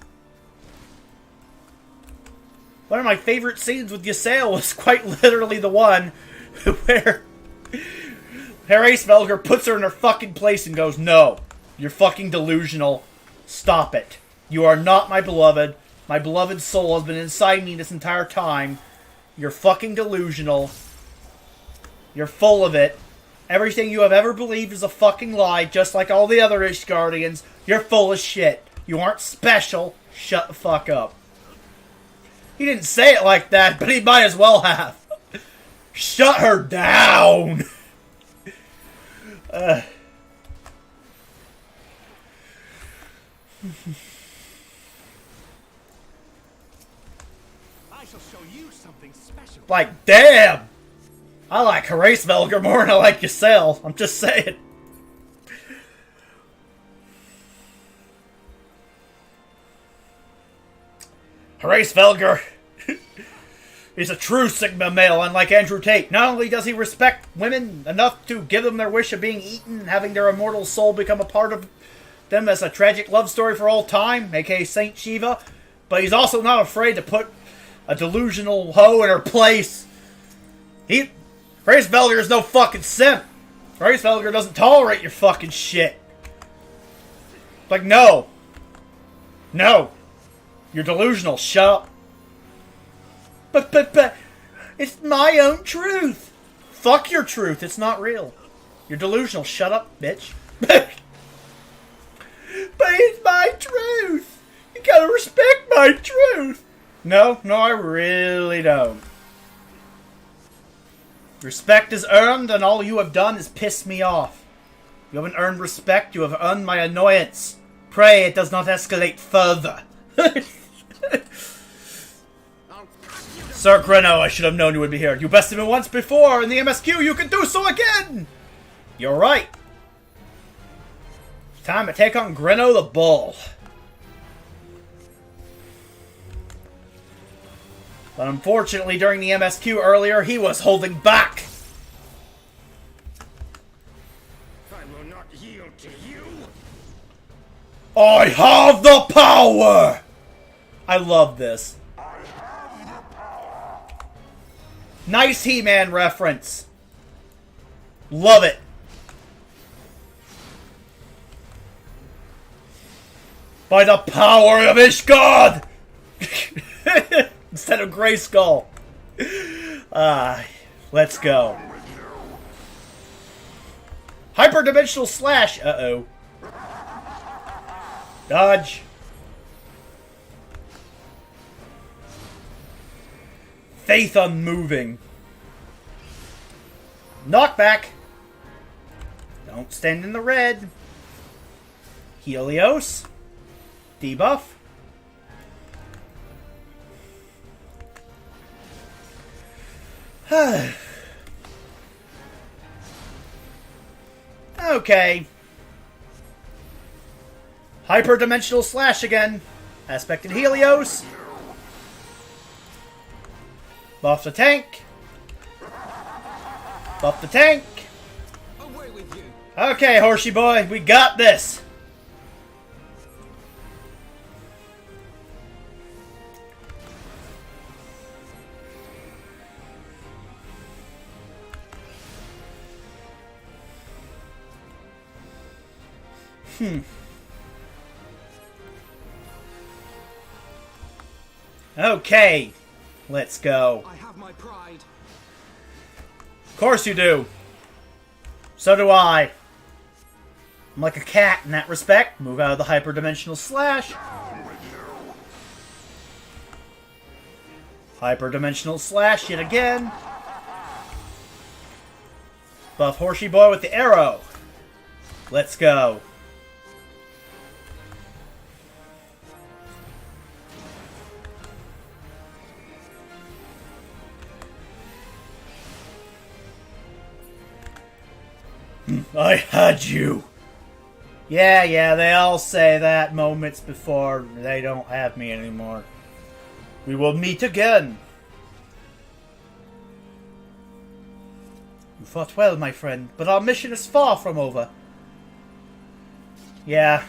One of my favorite scenes with Ysael was quite literally the one where Hraesvelgr puts her in her fucking place and goes, "No, you're fucking delusional. Stop it. You are not my beloved. My beloved soul has been inside me this entire time. You're fucking delusional. You're full of it. Everything you have ever believed is a fucking lie, just like all the other Ishgardians. You're full of shit. You aren't special. Shut the fuck up." He didn't say it like that, but he might as well have. Shut her down! I shall show you something special. Like, damn! I like Hraesvelgr more than I like Ysael. I'm just saying. Hraesvelgr is a true Sigma male, unlike Andrew Tate. Not only does he respect women enough to give them their wish of being eaten and having their immortal soul become a part of them as a tragic love story for all time, aka Saint Shiva, but he's also not afraid to put a delusional hoe in her place. Hraesvelgr is no fucking simp. Hraesvelgr doesn't tolerate your fucking shit. Like, no. No. You're delusional. Shut up. But, it's my own truth. Fuck your truth. It's not real. You're delusional. Shut up, bitch. But it's my truth. You gotta respect my truth. No, I really don't. Respect is earned, and all you have done is piss me off. You haven't earned respect. You have earned my annoyance. Pray it does not escalate further. Sir Grenno, I should have known you would be here. You bested me once before in the MSQ. You can do so again. You're right. Time to take on Grenno the Bull. But unfortunately, during the MSQ earlier, he was holding back. I will not yield to you. I have the power! I love this. Nice He-Man reference. Love it. By the power of Ishgard! Instead of Grayskull. Let's go. Hyperdimensional slash. Uh-oh. Dodge. Faith unmoving. Knockback. Don't stand in the red. Helios. Debuff. Okay. Hyperdimensional slash again. Aspected Helios. Buff the tank. Buff the tank. Away with you. Okay, horsey boy, we got this. Okay, let's go. I have my pride. Of course you do. So do I. I'm like a cat in that respect. Move out of the hyperdimensional slash. Hyperdimensional slash yet again. Buff horsey boy with the arrow. Let's go. I had you. Yeah, they all say that moments before they don't have me anymore. We will meet again. You fought well, my friend, but our mission is far from over. Yeah.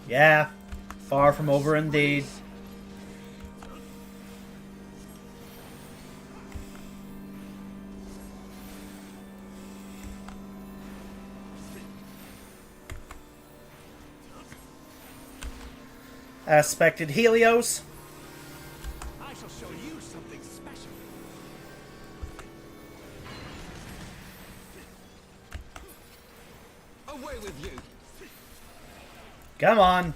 Yeah. Far from over indeed. Aspected Helios. I shall show you something special. Away with you. Come on.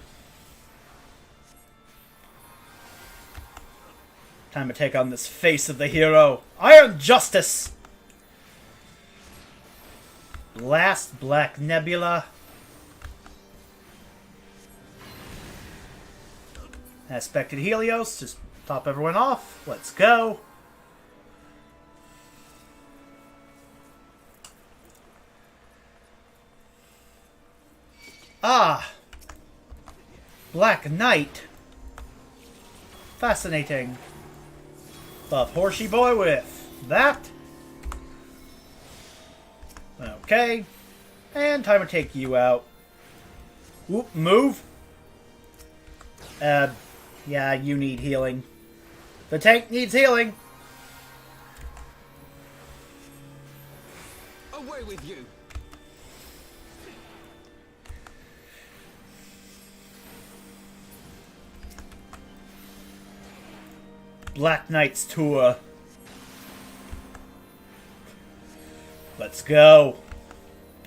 Time to take on this face of the hero. Iron Justice! Blast Black Nebula. Aspected Helios. Just top everyone off. Let's go. Ah! Black Knight. Fascinating. Buff Horsey Boy with that. Okay. And time to take you out. Whoop, move. Yeah, you need healing. The tank needs healing. Away with you. Black Knight's tour. Let's go.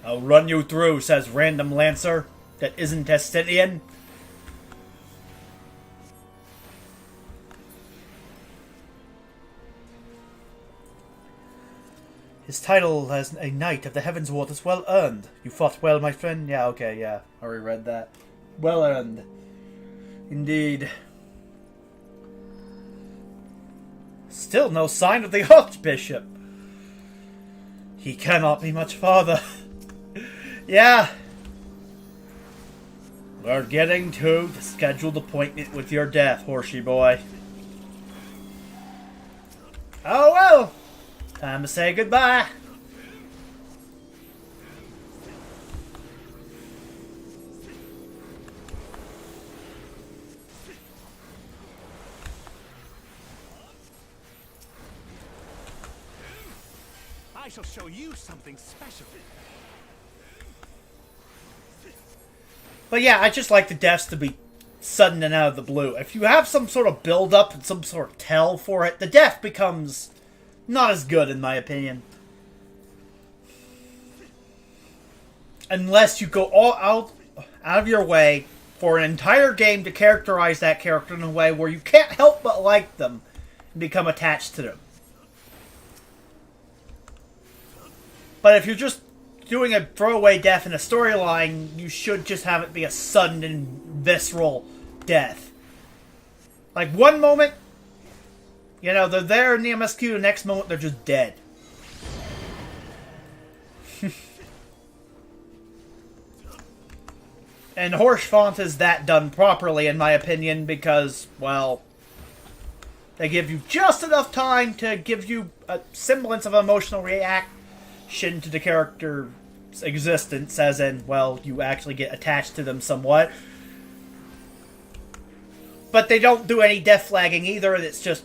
I'll run you through, says random Lancer that isn't Estinian. His title as a Knight of the Heavensward is well earned. You fought well, my friend? Yeah, okay, yeah. Already read that. Well earned. Indeed. Still no sign of the Archbishop. He cannot be much farther. Yeah. We're getting to the scheduled appointment with your death, Horsey Boy. Oh well. Time to say goodbye. I shall show you something special. But yeah, I just like the deaths to be sudden and out of the blue. If you have some sort of build-up and some sort of tell for it, the death becomes not as good, in my opinion. Unless you go all out of your way for an entire game to characterize that character in a way where you can't help but like them and become attached to them. But if you're just doing a throwaway death in a storyline, you should just have it be a sudden and visceral death. Like, one moment, you know, they're there in the MSQ, the next moment they're just dead. And Horschfont is that done properly, in my opinion, because, well, they give you just enough time to give you a semblance of emotional reaction to the character's existence, as in, well, you actually get attached to them somewhat. But they don't do any death flagging either, and it's just,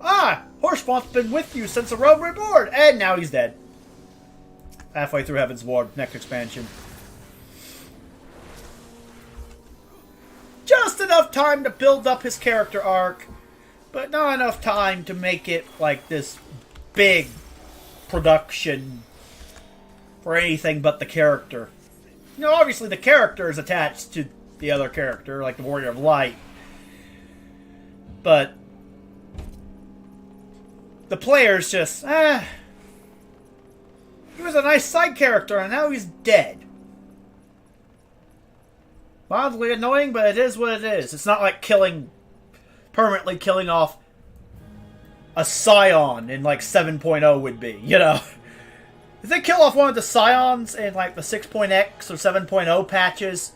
Horschfont's been with you since the Realm Reborn, and now he's dead. Halfway through Heavensward, next expansion. Just enough time to build up his character arc, but not enough time to make it like this big production for anything but the character. You know, obviously the character is attached to the other character, like the Warrior of Light. But the player's just, he was a nice side character and now he's dead. Mildly annoying, but it is what it is. It's not like permanently killing off a Scion in like 7.0 would be, you know? If they kill off one of the Scions in like the 6.x or 7.0 patches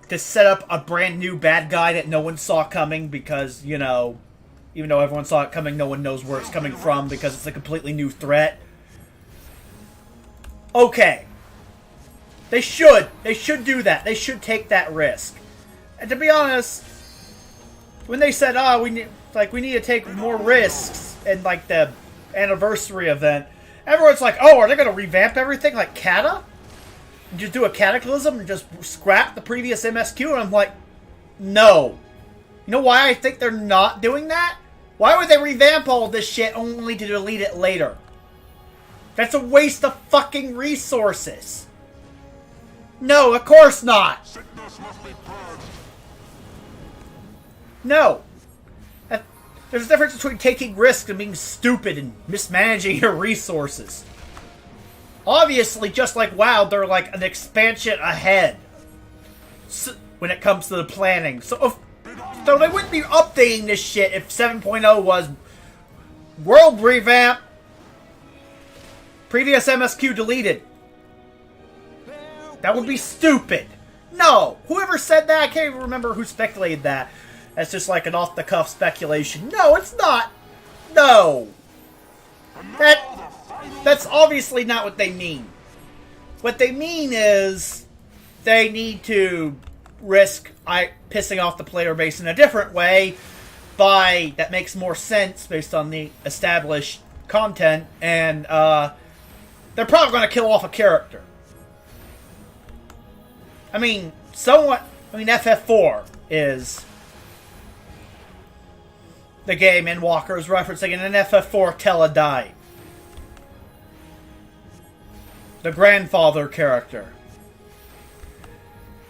to set up a brand new bad guy that no one saw coming because, you know, Even though everyone saw it coming, no one knows where it's coming from because it's a completely new threat. Okay. They should. They should do that. They should take that risk. And to be honest, when they said, "Oh, we need to take more risks," in like the anniversary event, everyone's like, "Oh, are they going to revamp everything like Kata? And just do a Cataclysm and just scrap the previous MSQ?" And I'm like, no. You know why I think they're not doing that? Why would they revamp all this shit only to delete it later? That's a waste of fucking resources. No, of course not. No. There's a difference between taking risks and being stupid and mismanaging your resources. Obviously, just like WoW, they're like an expansion ahead when it comes to the planning. So they wouldn't be updating this shit if 7.0 was world revamp, previous MSQ deleted. That would be stupid. No! Whoever said that, I can't even remember who speculated that. That's just like an off-the-cuff speculation. No, it's not. No. That's obviously not what they mean. What they mean is they need to risk pissing off the player base in a different way that makes more sense based on the established content, and they're probably going to kill off a character. FF4 is the game Endwalker is referencing, and in FF4, Tella died. The grandfather character.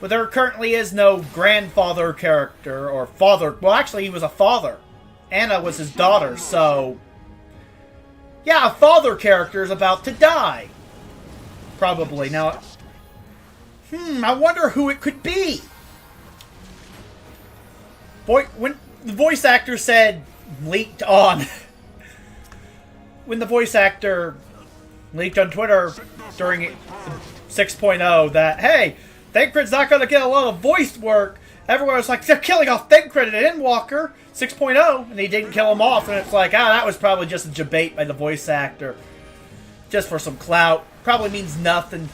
But there currently is no grandfather character, or father. Well, actually, he was a father. Anna was his daughter, so... yeah, a father character is about to die. Probably. Now, I wonder who it could be. When the voice actor said, leaked on... when the voice actor leaked on Twitter during 6.0 that, hey, Thancred's not going to get a lot of voice work. Everyone was like, they're killing off Thancred at Endwalker 6.0, and he didn't kill him off. And it's like, that was probably just a debate by the voice actor. Just for some clout. Probably means nothing.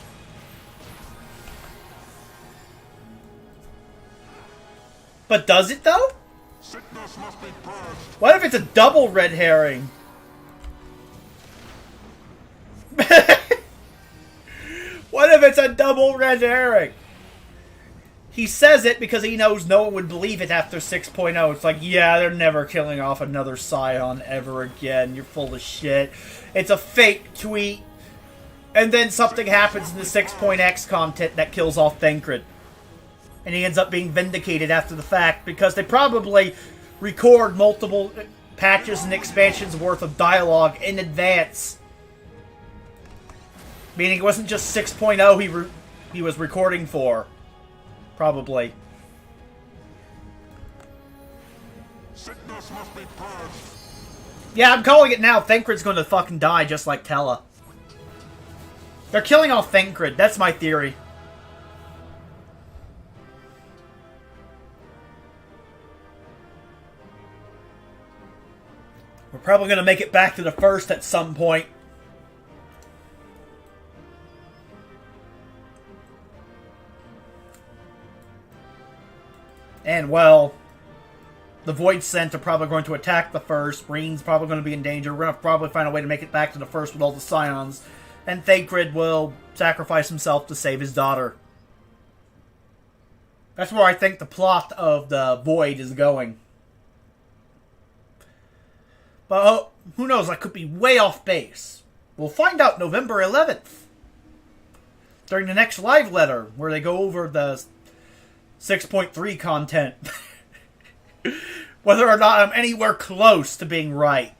But does it, though? What if it's a double red herring? What if it's a double red herring? He says it because he knows no one would believe it after 6.0. It's like, yeah, they're never killing off another Scion ever again. You're full of shit. It's a fake tweet. And then something happens in the 6.x content that kills off Thancred. And he ends up being vindicated after the fact because they probably record multiple patches and expansions worth of dialogue in advance. Meaning it wasn't just 6.0 he was recording for. Probably. Yeah, I'm calling it now. Thancred's going to fucking die just like Tella. They're killing off Thancred. That's my theory. We're probably going to make it back to the first at some point. And, well, the Void Scent are probably going to attack the first. Reen's probably going to be in danger. We're going to probably find a way to make it back to the first with all the Scions. And Thancred will sacrifice himself to save his daughter. That's where I think the plot of the Void is going. But who knows, I could be way off base. We'll find out November 11th. During the next live letter, where they go over the 6.3 content. Whether or not I'm anywhere close to being right.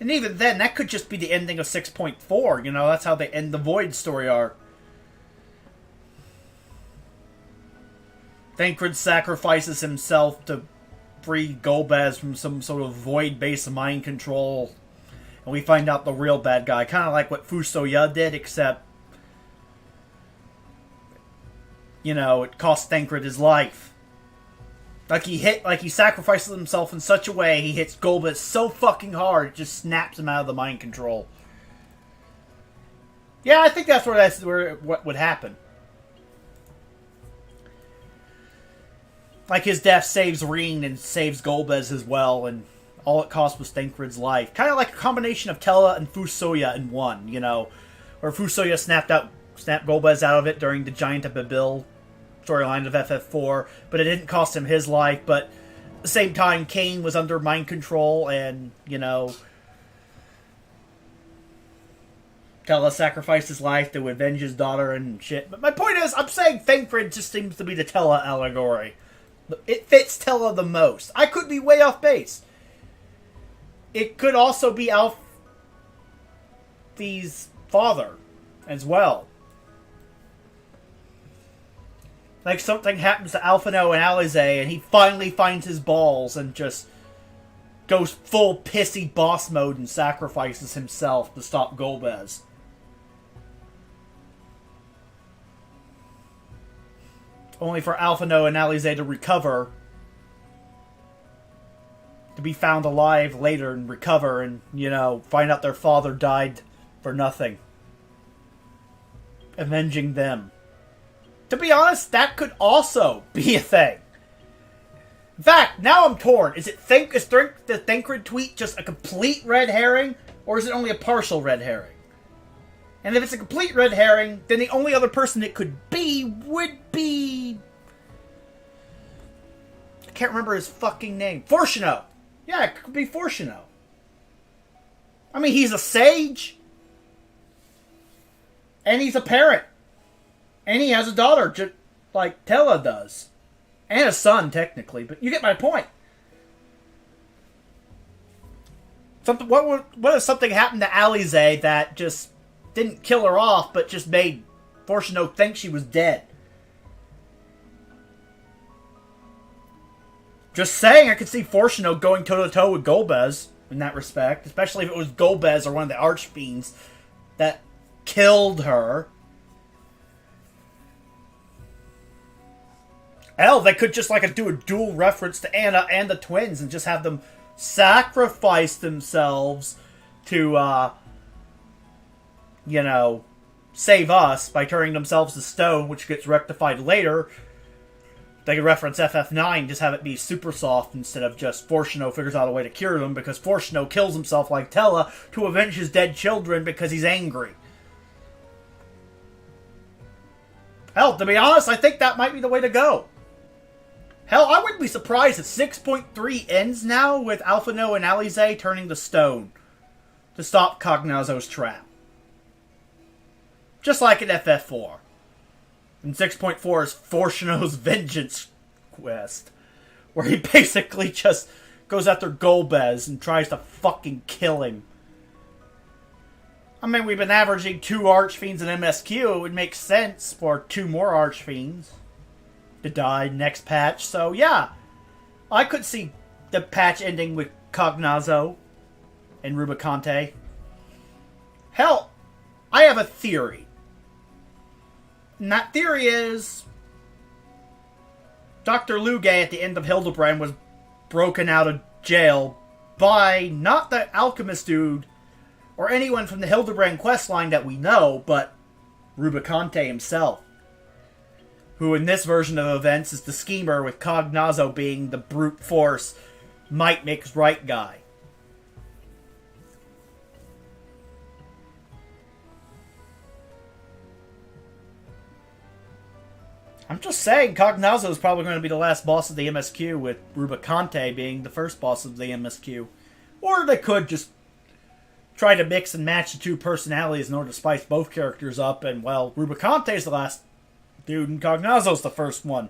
And even then, that could just be the ending of 6.4. You know, that's how they end the Void story arc. Thancred sacrifices himself to free Golbez from some sort of Void-based mind control. And we find out the real bad guy. Kind of like what Fusoya did, except you know, it cost Thancred his life. Like he sacrifices himself in such a way, he hits Golbez so fucking hard, it just snaps him out of the mind control. Yeah, I think that's where what would happen. Like, his death saves Reen and saves Golbez as well, and all it cost was Thancred's life. Kind of like a combination of Tella and Fusoya in one, you know, where Fusoya snapped Golbez out of it during the Giant of Babil storyline of FF4, but it didn't cost him his life, but at the same time, Kain was under mind control, and, you know, Tella sacrificed his life to avenge his daughter and shit. But my point is, I'm saying Thancred just seems to be the Tella allegory. It fits Tella the most. I could be way off base. It could also be Alfie's father as well. Like, something happens to Alphinaud and Alisaie, and he finally finds his balls and just goes full pissy boss mode and sacrifices himself to stop Golbez. Only for Alphinaud and Alisaie to recover, to be found alive later and recover and, you know, find out their father died for nothing. Avenging them. To be honest, that could also be a thing. In fact, now I'm torn. Is the Thancred tweet just a complete red herring, or is it only a partial red herring? And if it's a complete red herring, then the only other person it could be would be... I can't remember his fucking name. Fortunato. Yeah, it could be Fortunato. I mean, he's a sage. And he's a parent. And he has a daughter, just like Tella does. And a son, technically, but you get my point. What if something happened to Alisaie that just didn't kill her off, but just made Fortunato think she was dead? Just saying, I could see Fortunato going toe-to-toe with Golbez in that respect, especially if it was Golbez or one of the Archfiends that killed her. Hell, they could just do a dual reference to Anna and the twins and just have them sacrifice themselves to, you know, save us by turning themselves to stone, which gets rectified later. They could reference FF9, just have it be super soft instead of just Fortunato figures out a way to cure them, because Fortunato kills himself like Tella to avenge his dead children because he's angry. Hell, to be honest, I think that might be the way to go. Hell, I wouldn't be surprised if 6.3 ends now with Alphinaud and Alisaie turning to stone to stop Cognazzo's trap. Just like in FF4. And 6.4 is Fortunato's vengeance quest, where he basically just goes after Golbez and tries to fucking kill him. I mean, we've been averaging 2 Archfiends in MSQ. It would make sense for 2 more Archfiends to die next patch. So, yeah. I could see the patch ending with Cognazzo and Rubicante. Hell, I have a theory. And that theory is... Dr. Lugay at the end of Hildebrand was broken out of jail by not the alchemist dude or anyone from the Hildebrand questline that we know, but Rubicante himself, who in this version of events is the schemer, with Cognazzo being the brute force, might makes right guy. I'm just saying, Cognazzo is probably going to be the last boss of the MSQ, with Rubicante being the first boss of the MSQ. Or they could just try to mix and match the 2 personalities in order to spice both characters up, and, well, Rubicante's the last dude, and Cognazzo's the first one.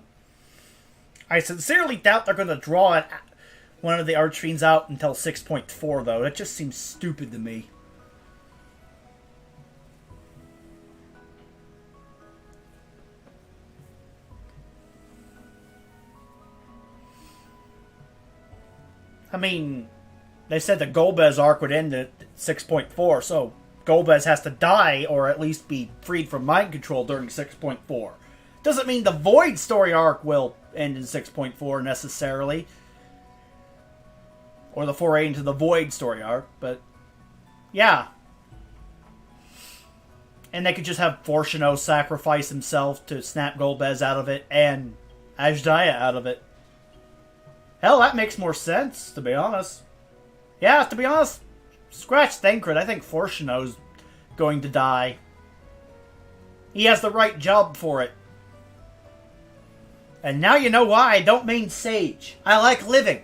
I sincerely doubt they're going to draw one of the Archfiends out until 6.4, though. That just seems stupid to me. I mean, they said the Golbez arc would end at 6.4, so Golbez has to die or at least be freed from mind control during 6.4. Doesn't mean the Void story arc will end in 6.4 necessarily. Or the foray into the Void story arc, but yeah. And they could just have Fortuno sacrifice himself to snap Golbez out of it and Azdaia out of it. Hell, that makes more sense, to be honest. Yeah, to be honest, scratch Thancred, I think Fortuno's going to die. He has the right job for it. And now you know why I don't main Sage. I like living.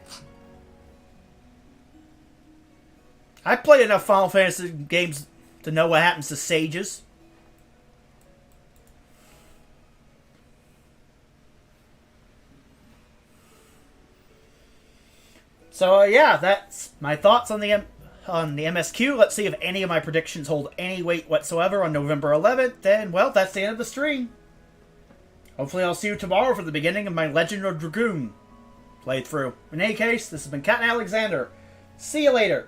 I played enough Final Fantasy games to know what happens to Sages. So yeah, that's my thoughts on the MSQ. Let's see if any of my predictions hold any weight whatsoever on November 11th. And well, that's the end of the stream. Hopefully I'll see you tomorrow for the beginning of my Legend of Dragoon playthrough. In any case, this has been Captain Alexander. See you later.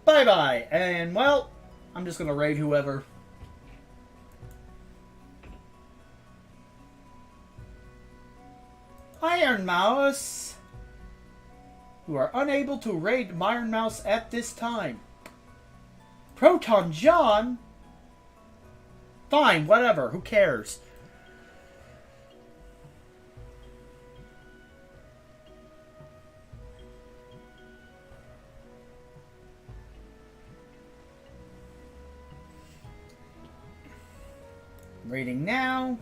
Bye-bye. And, well, I'm just going to raid whoever. Iron Mouse. You are unable to raid Iron Mouse at this time. Proton John? Fine, whatever. Who cares? Raiding now.